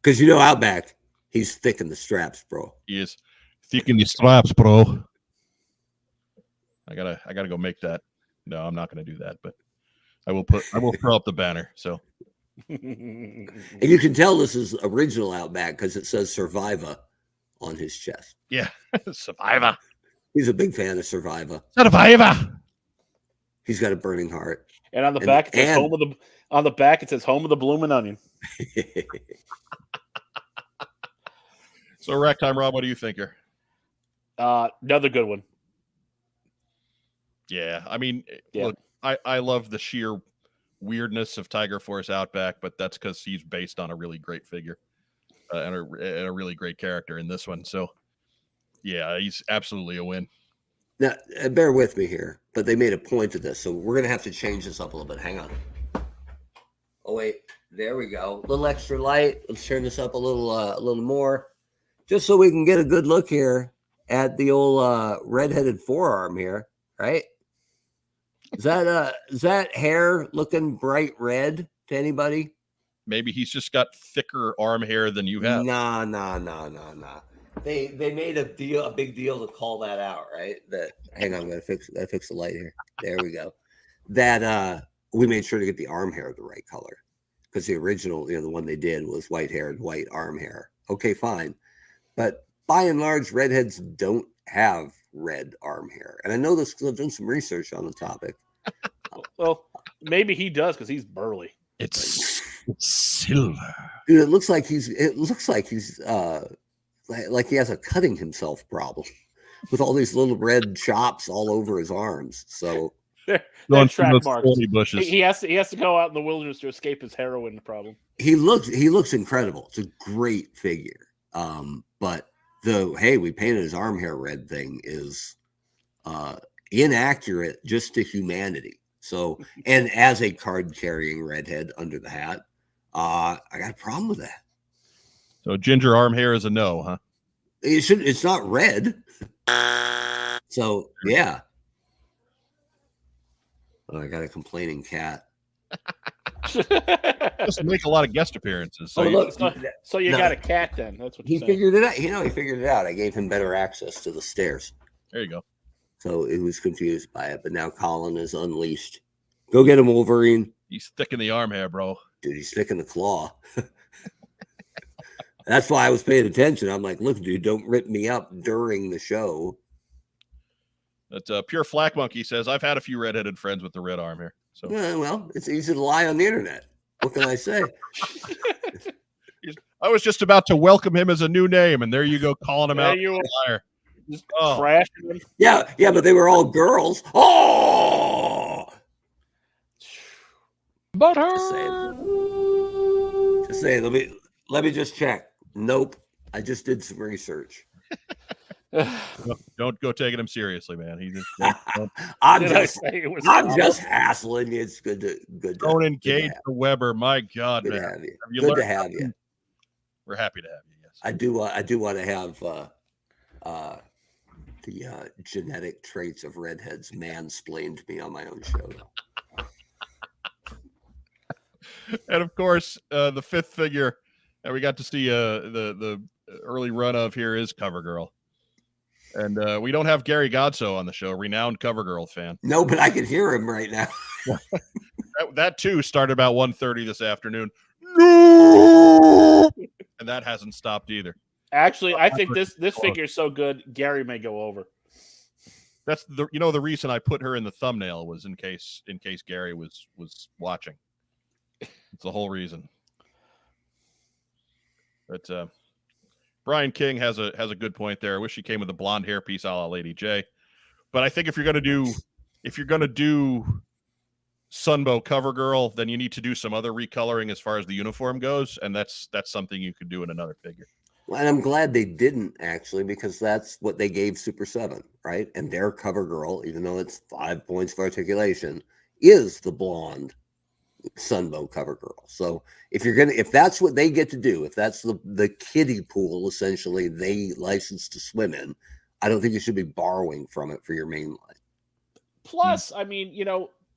Because Outback, he's thick in the straps, bro. He is thick in the straps, bro. I gotta go make that. No, I'm not gonna do that, but I will throw up the banner. So. And you can tell this is original Outback because it says Survivor on his chest. Yeah, Survivor. He's a big fan of Survivor. Survivor. He's got a burning heart. And on the back, it says home of the Bloomin' Onion. So, Rack time, Rob. What do you think here? Another good one. Yeah, I mean, look, I love the sheer weirdness of Tiger Force Outback, but that's because he's based on a really great figure and a really great character in this one. So, yeah, he's absolutely a win. Now, bear with me here, but they made a point of this, so we're going to have to change this up a little bit. Hang on. Oh, wait. There we go. A little extra light. Let's turn this up a little more, just so we can get a good look here at the old redheaded forearm here, right? Is that hair looking bright red to anybody? Maybe he's just got thicker arm hair than you have. Nah. They made a big deal to call that out, right? That hang on, I'm gonna fix the light here. There we go. That we made sure to get the arm hair the right color because the original, the one they did was white haired, white arm hair. Okay, fine, but by and large, redheads don't have red arm hair, and I know this because I've done some research on the topic. Well, maybe he does because he's burly. It's silver, dude. It looks like he's like he has a cutting himself problem with all these little red chops all over his arms. So they're track marks. He has to go out in the wilderness to escape his heroin problem. He looks incredible. It's a great figure. But we painted his arm hair red thing is inaccurate just to humanity. So, and as a card carrying redhead under the hat, I got a problem with that. So ginger arm hair is a no, huh? It's not red. So yeah. Oh, I got a complaining cat. Doesn't make a lot of guest appearances. So Oh, you- look. So you No. got a cat then? That's what He you're saying. figured it out. He figured it out. I gave him better access to the stairs. there you go. So he was confused by it. But now Colin is unleashed. Go get him, Wolverine. He's thick in the arm hair, bro. Dude, he's sticking the claw. That's why I was paying attention. I'm like, look, dude, don't rip me up during the show. That Pure Flack Monkey says, I've had a few redheaded friends with the red arm hair. So Well, it's easy to lie on the internet. What can I say? I was just about to welcome him as a new name, and there you go, calling him There out. you are. Liar. Just Oh. crashing him. Yeah, but they were all girls. Oh, But just saying. Let me just check. Nope. I just did some research. Don't go taking him seriously, man. He just don't, I'm Did I just say it was hassling you. It's good to don't engage the Weber. My God, good to man. have you. Have you Good to learned have you. We're happy to have you. Yes. I do want to have the genetic traits of redheads mansplained to me on my own show. And of course, the fifth figure that we got to see the early run of here is CoverGirl. And we don't have Gary Godso on the show, renowned CoverGirl fan. No, but I can hear him right now. That too started about 1:30 this afternoon. No! And that hasn't stopped either. Actually, I think this figure is so good, Gary may go over. That's the reason I put her in the thumbnail was in case Gary was watching. It's the whole reason. But Brian King has a good point there. I wish she came with a blonde hairpiece a la Lady J. But I think if you're gonna do Sunbow CoverGirl, then you need to do some other recoloring as far as the uniform goes, and that's something you could do in another figure. Well, and I'm glad they didn't actually, because that's what they gave Super 7, right? And their CoverGirl, even though it's 5 points for articulation, is the blonde Sunbow CoverGirl. So if that's what they get to do, if that's the kiddie pool essentially they license to swim in, I don't think you should be borrowing from it for your main line. Plus, I mean,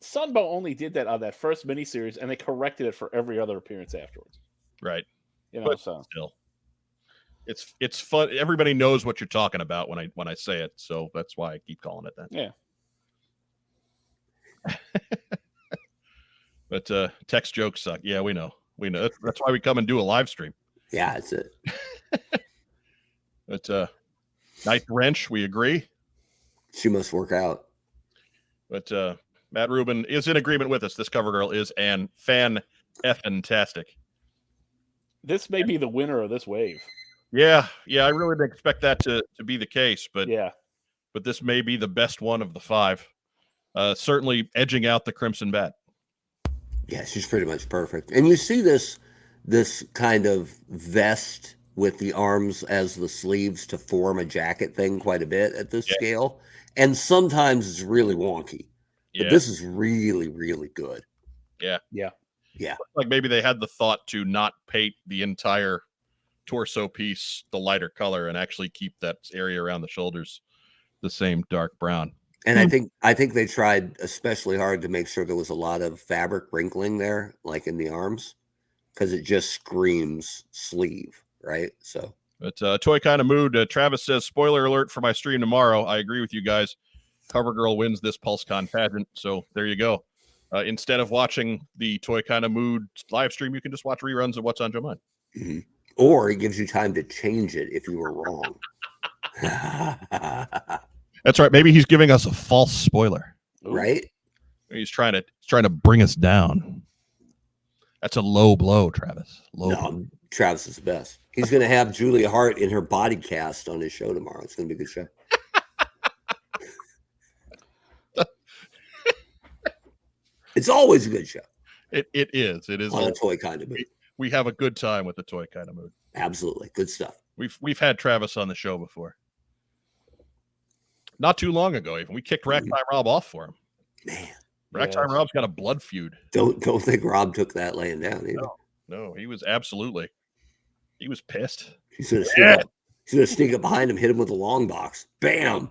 Sunbow only did that on that first miniseries, and they corrected it for every other appearance afterwards. Right. But Still, it's fun. Everybody knows what you're talking about when I say it, so that's why I keep calling it that. Yeah. But text jokes suck. Yeah, we know. That's why we come and do a live stream. Yeah, that's it. But Night Wrench, we agree. She must work out. But Matt Rubin is in agreement with us. This CoverGirl is an fan-effing-tastic. This may be the winner of this wave. Yeah, I really didn't expect that to be the case, but Yeah. but this may be the best one of the 5. Certainly edging out the Crimson Bat. Yeah, she's pretty much perfect. And you see this kind of vest with the arms as the sleeves to form a jacket thing quite a bit at this scale. And sometimes it's really wonky. But this is really, really good. Yeah. Yeah. Like maybe they had the thought to not paint the entire torso piece the lighter color and actually keep that area around the shoulders the same dark brown. And I think they tried especially hard to make sure there was a lot of fabric wrinkling there, like in the arms, because it just screams sleeve, right? So, but Toy Kind of Mood, Travis says, spoiler alert for my stream tomorrow. I agree with you guys. CoverGirl wins this PulseCon pageant. So there you go. Instead of watching the Toy Kind of Mood live stream, you can just watch reruns of What's on Joe Mind. mm-hmm. Or it gives you time to change it if you were wrong. That's right. Maybe he's giving us a false spoiler. Right? He's trying to bring us down. That's a low blow, Travis. Low. Travis is the best. He's going to have Julia Hart in her body cast on his show tomorrow. It's going to be a good show. It's always a good show. It is. It is on a Toy Kind of Mood. We have a good time with the Toy Kind of Mood. Absolutely. Good stuff. We've had Travis on the show before. Not too long ago, even. We kicked Ragtime Rob off for him. Man. Ragtime Rob's got a blood feud. Don't think Rob took that laying down either. No, he was absolutely. He was pissed. He's going to She's gonna sneak up behind him, hit him with a long box. Bam!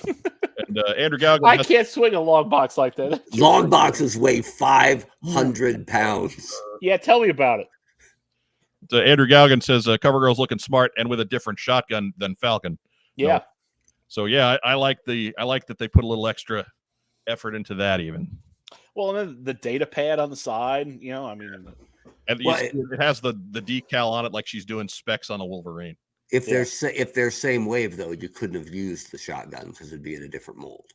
And Andrew Galgan. I can't swing a long box like that. Long boxes weigh 500 pounds. Yeah, tell me about it. Andrew Galgan says CoverGirl's looking smart and with a different shotgun than Falcon. Yeah. No. So yeah, I like that they put a little extra effort into that even. Well, and then the data pad on the side, you know, I mean, and it has the decal on it like she's doing specs on a Wolverine. If they're same wave though, you couldn't have used the shotgun because it'd be in a different mold.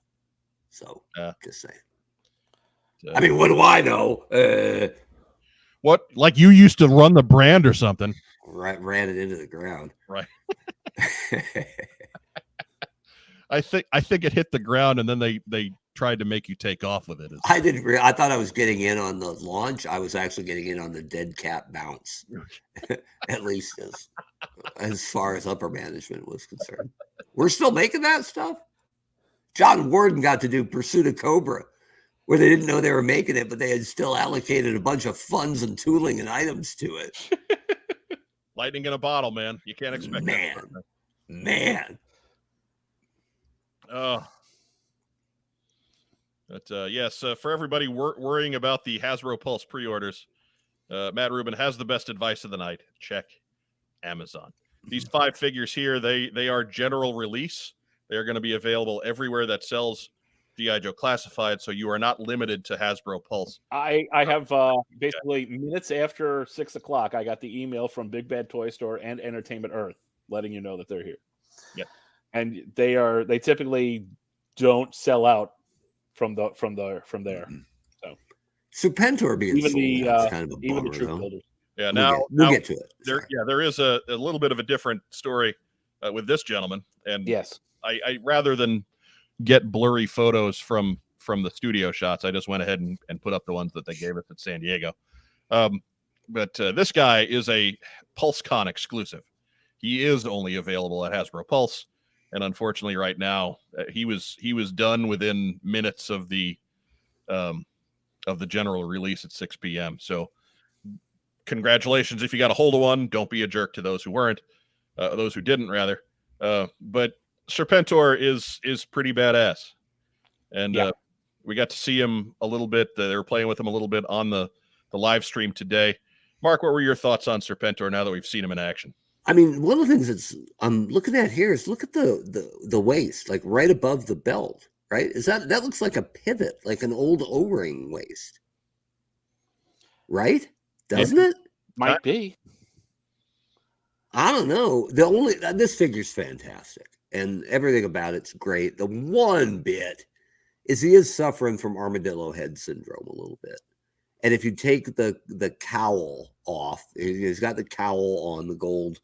So just saying. I mean, what do I know? What, like you used to run the brand or something? Right, ran it into the ground. Right. I think it hit the ground and then they tried to make you take off with it. I didn't. I thought I was getting in on the launch. I was actually getting in on the dead cat bounce, at least as far as upper management was concerned. We're still making that stuff. John Warden got to do Pursuit of Cobra, where they didn't know they were making it, but they had still allocated a bunch of funds and tooling and items to it. Lightning in a bottle, man. You can't expect that. Man. Oh. But yes, for everybody worrying about the Hasbro Pulse pre-orders, Matt Rubin has the best advice of the night. Check Amazon. These 5 figures here, they are general release. They are going to be available everywhere that sells G.I. Joe Classified, so you are not limited to Hasbro Pulse. I have basically minutes after 6 o'clock, I got the email from Big Bad Toy Store and Entertainment Earth letting you know that they're here. Yeah, and they typically don't sell out from there. Mm-hmm. So Serpentor being even sold kind of a even bummer, the troop though. builders. Yeah, we'll get to it. There is a little bit of a different story with this gentleman, and yes, I rather than get blurry photos from the studio shots, I just went ahead and put up the ones that they gave us at San Diego. But this guy is a PulseCon exclusive. He is only available at Hasbro Pulse, and unfortunately, right now he was done within minutes of the general release at 6 p.m. So, congratulations if you got a hold of one. Don't be a jerk to those who weren't, those who didn't rather. But Serpentor is pretty badass, and we got to see him a little bit. They were playing with him a little bit on the live stream today. Mark, what were your thoughts on Serpentor now that we've seen him in action? I mean, one of the things I'm looking at here is look at the waist, like right above the belt, right? That looks like a pivot, like an old O-ring waist, right? Doesn't it? Might be. I don't know. This figure's fantastic, and everything about it's great. The one bit is he is suffering from armadillo head syndrome a little bit. And if you take the cowl off, he's got the cowl on, the gold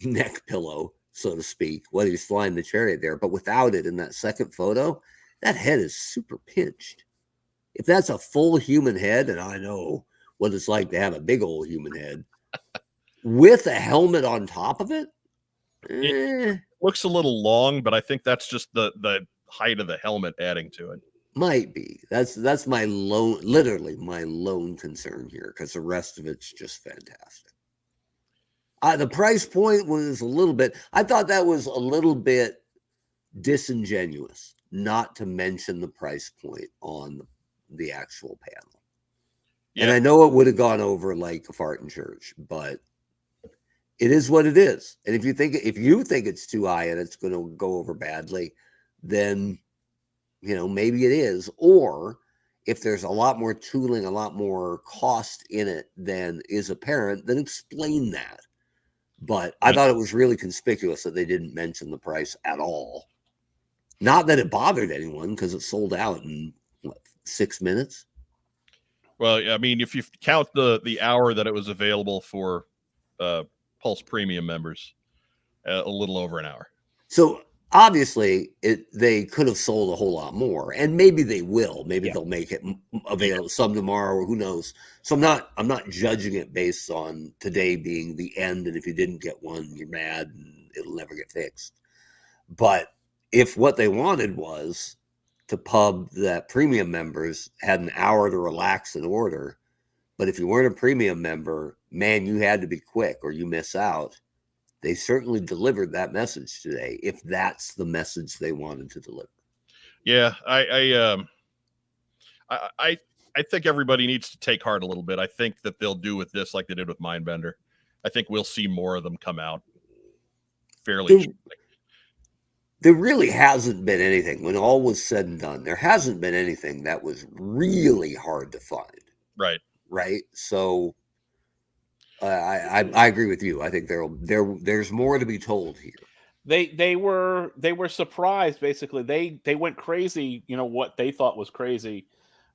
neck pillow, so to speak, whether he's flying the chariot there, but without it in that second photo, that head is super pinched. If that's a full human head, and I know what it's like to have a big old human head, with a helmet on top of it, it looks a little long, but I think that's just the height of the helmet adding to it. Might be. That's literally my lone concern here, because the rest of it's just fantastic. The price point was a little bit, I thought that was a little bit disingenuous, not to mention the price point on the actual panel. Yeah. And I know it would have gone over like a fart in church, but it is what it is. And if you think it's too high and it's going to go over badly, then maybe it is. Or if there's a lot more tooling, a lot more cost in it than is apparent, then explain that. But I thought it was really conspicuous that they didn't mention the price at all. Not that it bothered anyone, because it sold out in 6 minutes. Well, I mean, if you count the hour that it was available for Pulse Premium members, a little over an hour. So obviously, they could have sold a whole lot more, and maybe they will. Maybe they'll make it available some tomorrow, or who knows. So I'm not judging it based on today being the end, and if you didn't get one, you're mad and it'll never get fixed. But if what they wanted was to pub that premium members had an hour to relax and order, but if you weren't a premium member, man, you had to be quick or you miss out. they certainly delivered that message today, if that's the message they wanted to deliver. Yeah, I think everybody needs to take heart a little bit. I think that they'll do with this like they did with Mindbender. I think we'll see more of them come out fairly shortly. There really hasn't been anything, when all was said and done, there hasn't been anything that was really hard to find. Right. Right. So I agree with you. I think there's more to be told here. They were surprised, basically. They went crazy, what they thought was crazy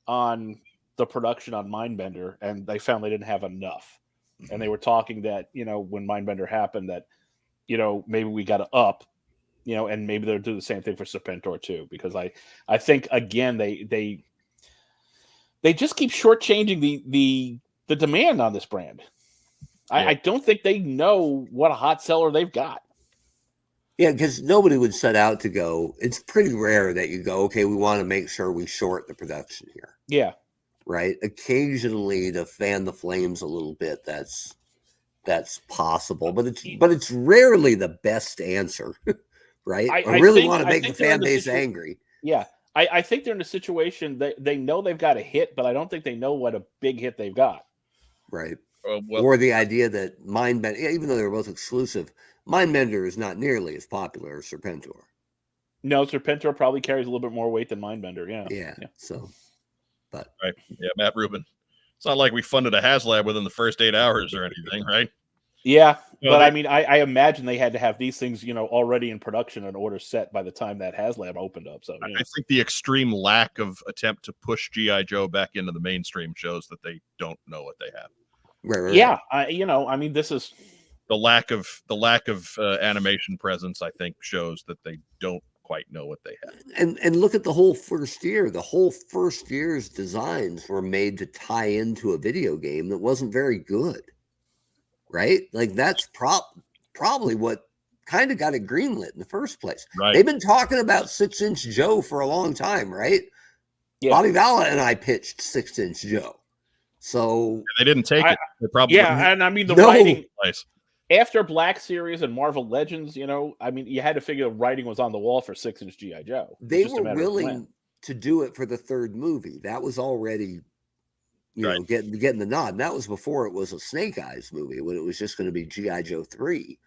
on the production on Mindbender, and they found they didn't have enough. And they were talking that, when Mindbender happened, that, maybe we got to up, and maybe they'll do the same thing for Serpentor too, because I think, again, they just keep shortchanging the demand on this brand. Yeah. I don't think they know what a hot seller they've got. Yeah, because nobody would set out to go. It's pretty rare that you go, okay, we want to make sure we short the production here. Yeah. Right. Occasionally, to fan the flames a little bit, that's possible, but it's rarely the best answer. Right. I really want to make the fan base angry. Yeah. I think they're in a situation that they know they've got a hit, but I don't think they know what a big hit they've got. Right. Or the idea that Mindbender, even though they're both exclusive, Mindbender is not nearly as popular as Serpentor. No, Serpentor probably carries a little bit more weight than Mindbender. Yeah. So, but right. Yeah, Matt Rubin. It's not like we funded a HasLab within the first 8 hours or anything, right? Yeah, but I mean, I imagine they had to have these things, already in production and orders set by the time that HasLab opened up. So I think the extreme lack of attempt to push G.I. Joe back into the mainstream shows that they don't know what they have. Right. Yeah, I mean, this is the lack of animation presence. I think shows that they don't quite know what they have. And look at the whole first year. The whole first year's designs were made to tie into a video game that wasn't very good. Right? Like that's probably what kind of got it greenlit in the first place. Right. They've been talking about 6-inch Joe for a long time, right? Yeah. Bobby Valla and I pitched 6-inch Joe. So they didn't take it. They probably and I mean the writing after Black Series and Marvel Legends, I mean, you had to figure the writing was on the wall for 6-inch G.I. Joe. They were willing to do it for the third movie. That was already getting the nod. And that was before it was a Snake Eyes movie, when it was just going to be G.I. Joe 3.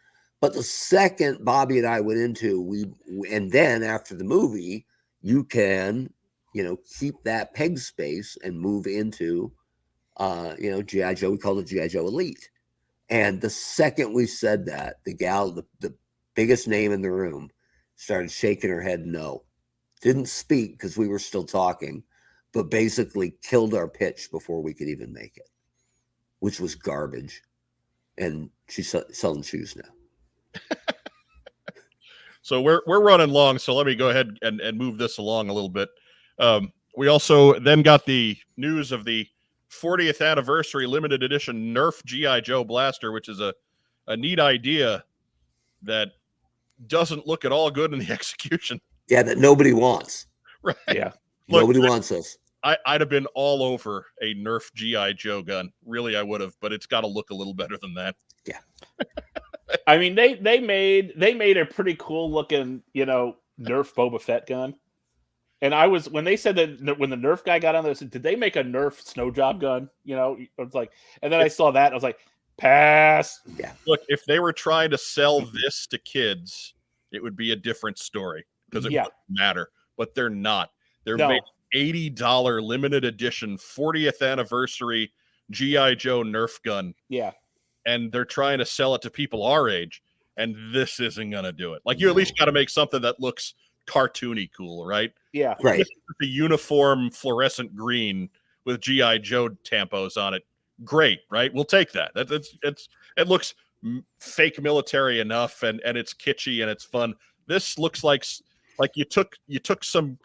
But the second Bobby and I went into, and then after the movie, you can, keep that peg space and move into, G.I. Joe. We called it G.I. Joe Elite. And the second we said that, the gal, the biggest name in the room, started shaking her head no. Didn't speak because we were still talking, but basically killed our pitch before we could even make it, which was garbage. And she's selling shoes now. So we're running long, so let me go ahead and move this along a little bit. We also then got the news of the 40th anniversary limited edition Nerf G.I. Joe blaster, which is a neat idea that doesn't look at all good in the execution. Yeah, that nobody wants. Right. Yeah. Nobody wants this. I'd have been all over a Nerf G.I. Joe gun. Really, I would have, but it's got to look a little better than that. Yeah. I mean, they made a pretty cool looking, Nerf Boba Fett gun. And when they said that, when the Nerf guy got on there, I said, did they make a Nerf snow job gun? It's like, and then I saw that, I was like, pass. Yeah. Look, if they were trying to sell this to kids, it would be a different story because it wouldn't matter. But they're not. They're making $80 limited edition 40th anniversary G.I. Joe Nerf gun. Yeah. And they're trying to sell it to people our age, and this isn't going to do it. Like, you at least got to make something that looks cartoony cool, right? Yeah. Right. The uniform fluorescent green with G.I. Joe tampos on it. Great, right? We'll take that. It looks fake military enough, and it's kitschy and it's fun. This looks like you took some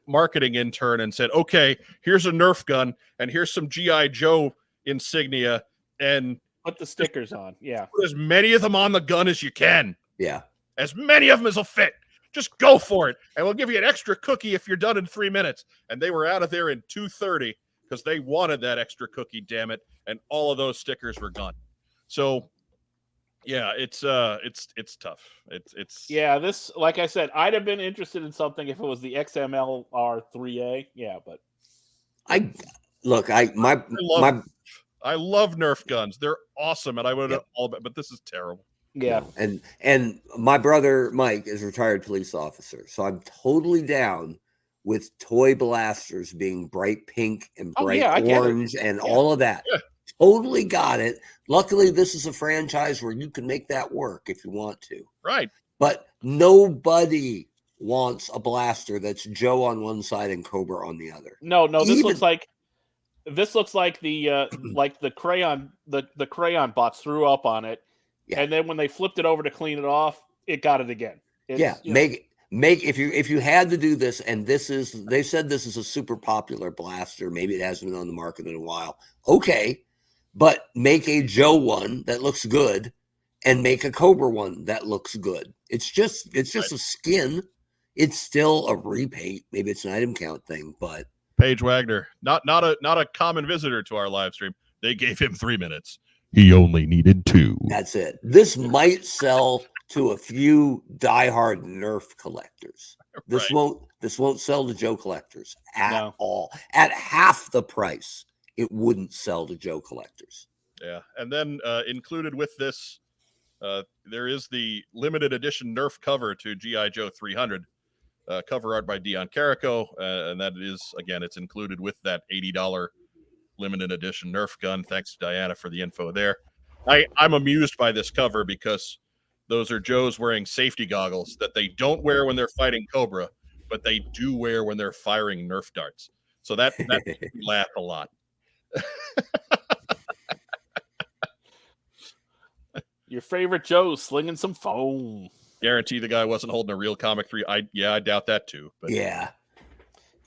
marketing intern and said, okay, here's a Nerf gun and here's some G.I. Joe insignia, and put the stickers on. Yeah. Put as many of them on the gun as you can. Yeah. As many of them as will fit. Just go for it. And we'll give you an extra cookie if you're done in 3 minutes. And they were out of there in 2:30 because they wanted that extra cookie, damn it. And all of those stickers were gone. So Yeah, it's tough. It's Yeah, this, like I said, I'd have been interested in something if it was the XMLR3A. Yeah, but I look, I love Nerf guns. They're awesome, and I would have all but this is terrible. yeah, no. And my brother Mike is a retired police officer, so I'm totally down with toy blasters being bright pink and Oh, bright yeah, I get it. orange and all of that. Yeah. Totally got it. Luckily, this is a franchise where you can make that work if you want to. Right. But nobody wants a blaster that's Joe on one side and Cobra on the other. no, this looks like the like the crayon box threw up on it, and then when they flipped it over to clean it off, it got it again. Make if you had to do this, and they said this is a super popular blaster. Maybe it hasn't been on the market in a while. Okay, but make a Joe one that looks good, and make a Cobra one that looks good. It's just a skin. It's still a repaint. Maybe it's an item count thing, but Paige Wagner, not a common visitor to our live stream. They gave him 3 minutes. He only needed 2. That's it. This might sell to a few diehard Nerf collectors. This won't sell to Joe collectors at all. At half the price, it wouldn't sell to Joe collectors. Yeah, and then included with this, there is the limited edition Nerf cover to G.I. Joe 300. Cover art by Dion Carico, and that is, again, it's included with that $80 limited edition Nerf gun. Thanks to Diana for the info there. I'm amused by this cover because those are Joes wearing safety goggles that they don't wear when they're fighting Cobra, but they do wear when they're firing Nerf darts. So that makes me laugh a lot. Your favorite Joe slinging some foam. Guarantee the guy wasn't holding a real comic 3. I doubt that too. But yeah,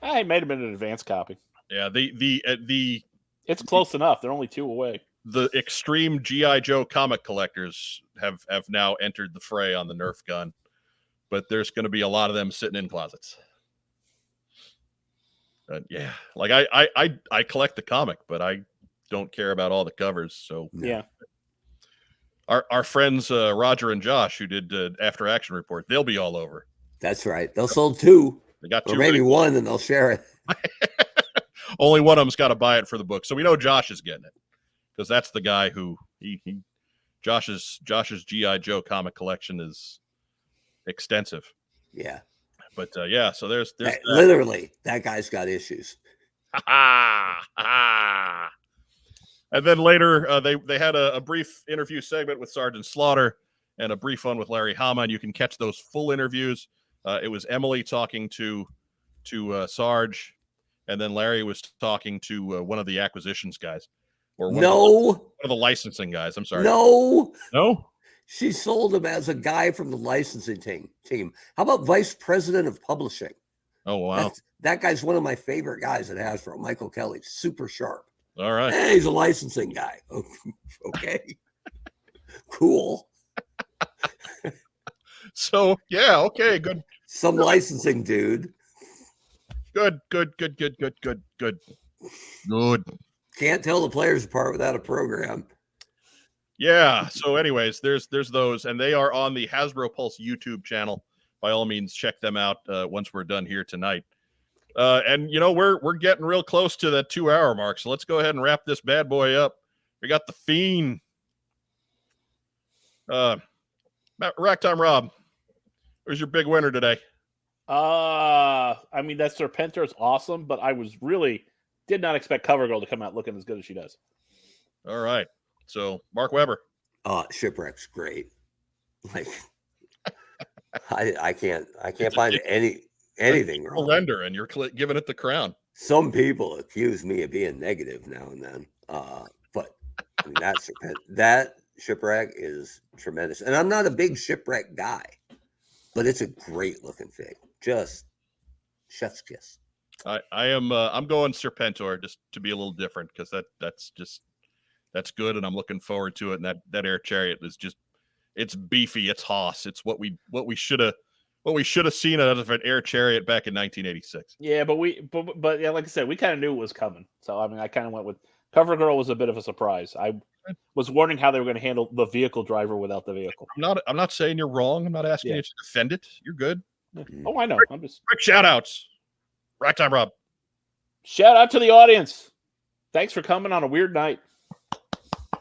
I made him in an advanced copy. Yeah, the it's close enough. They're only 2 away. The extreme G.I. Joe comic collectors have now entered the fray on the Nerf gun, but there's going to be a lot of them sitting in closets. Yeah, like I collect the comic, but I don't care about all the covers. So yeah. Our friends Roger and Josh, who did After Action Report, they'll be all over. That's right. They'll sell 2. They got 2, or maybe 1, and they'll share it. Only one of them's got to buy it for the book, so we know Josh is getting it because that's the guy who Josh's G.I. Joe comic collection is extensive. Yeah, but yeah, so there's literally that guy's got issues. And then later, they had a brief interview segment with Sergeant Slaughter and a brief one with Larry Hama, and you can catch those full interviews. It was Emily talking to Sarge, and then Larry was talking to one of the acquisitions guys, or one of the licensing guys. I'm sorry. No. She sold him as a guy from the licensing team. How about vice president of publishing? Oh wow, that guy's one of my favorite guys at Hasbro. Michael Kelly, super sharp. All right. Hey, he's a licensing guy. Okay. Cool. So, yeah, okay, good. Some licensing dude. Good. Can't tell the players apart without a program. Yeah, so anyways, there's those, and they are on the Hasbro Pulse YouTube channel. By all means, check them out once we're done here tonight. And you know, we're getting real close to that 2-hour mark, so let's go ahead and wrap this bad boy up. We got the Fiend. Rack Time Rob, where's your big winner today? I mean, that Serpentor is awesome, but I did not expect CoverGirl to come out looking as good as she does. All right, so Mark Weber. Shipwreck's great. Like, I can't find anything wrong. Render, and you're giving it the crown. Some people accuse me of being negative now and then, but I mean, that Shipwreck is tremendous, and I'm not a big Shipwreck guy, but it's a great looking fig. Just chef's kiss. I am. I'm going Serpentor just to be a little different because that's good, and I'm looking forward to it. And that Air Chariot is just, it's beefy, it's hoss, it's what we should have seen out of an Air Chariot back in 1986. Yeah, but yeah, like I said, we kind of knew it was coming. So I mean, I kind of went with CoverGirl was a bit of a surprise. was wondering how they were going to handle the vehicle driver without the vehicle. I'm not saying you're wrong. I'm not asking you to defend it. You're good. Oh, I know. I'm just quick shout outs. Ragtime Rob. Shout out to the audience. Thanks for coming on a weird night.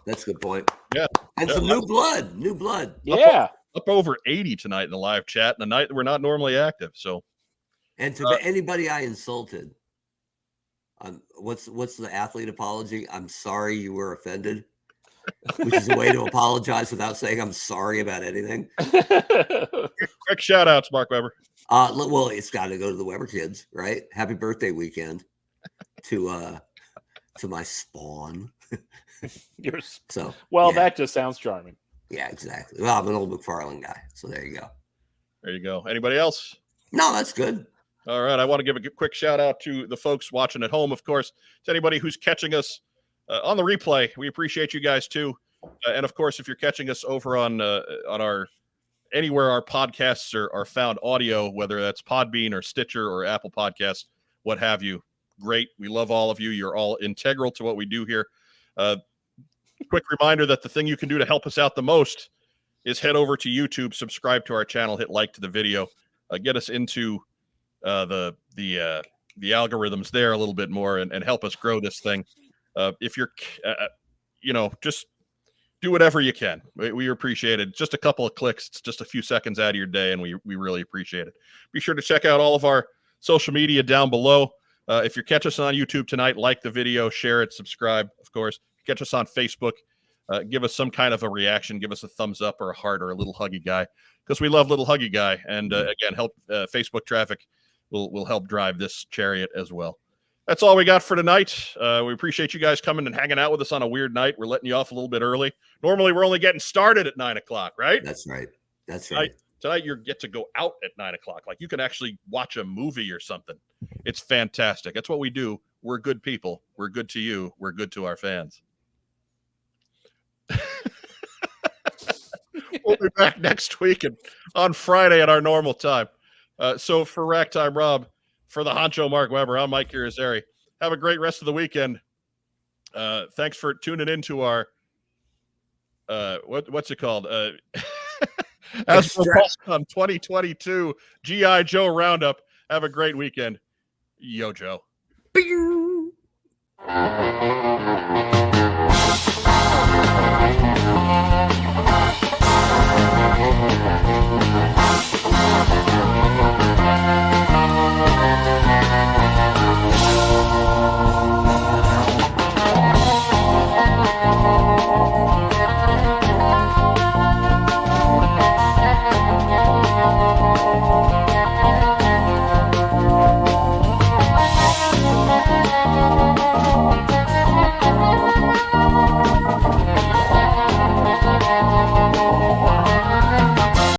That's a good point. Yeah. And some new blood. New blood. Yeah. Up over 80 tonight in the live chat, and a night that we're not normally active. So, and to anybody I insulted, what's the athlete apology? I'm sorry you were offended, which is a way to apologize without saying I'm sorry about anything. Quick shout outs, Mark Weber. Well, it's got to go to the Weber kids, right? Happy birthday weekend to my spawn. That just sounds charming. Yeah, exactly. Well, I'm an old McFarlane guy, so there you go. There you go. Anybody else? No, that's good. All right. I want to give a quick shout out to the folks watching at home, of course, to anybody who's catching us on the replay. We appreciate you guys too. And of course, if you're catching us over on our anywhere our podcasts are found audio, whether that's Podbean or Stitcher or Apple Podcasts, what have you, great. We love all of you. You're all integral to what we do here. Quick reminder that the thing you can do to help us out the most is head over to YouTube, subscribe to our channel, hit like to the video, get us into the algorithms there a little bit more and help us grow this thing. If you're, just do whatever you can. We appreciate it. Just a couple of clicks. It's just a few seconds out of your day, and we really appreciate it. Be sure to check out all of our social media down below. If you catch us on YouTube tonight, like the video, share it, subscribe, of course. Catch us on Facebook. Give us some kind of a reaction. Give us a thumbs up or a heart or a little huggy guy, because we love little huggy guy. And again, help Facebook traffic will help drive this chariot as well. That's all we got for tonight. We appreciate you guys coming and hanging out with us on a weird night. We're letting you off a little bit early. Normally, we're only getting started at 9 o'clock, right? That's right. That's right. Tonight you get to go out at 9 o'clock. Like you can actually watch a movie or something. It's fantastic. That's what we do. We're good people. We're good to you. We're good to our fans. We'll be back next week and on Friday at our normal time. So for Ragtime Rob, for the honcho Mark Weber, I'm Mike Irizarry. Have a great rest of the weekend. Thanks for tuning into our what's it called? Hasbro PulseCon 2022 GI Joe Roundup. Have a great weekend. Yo, Joe.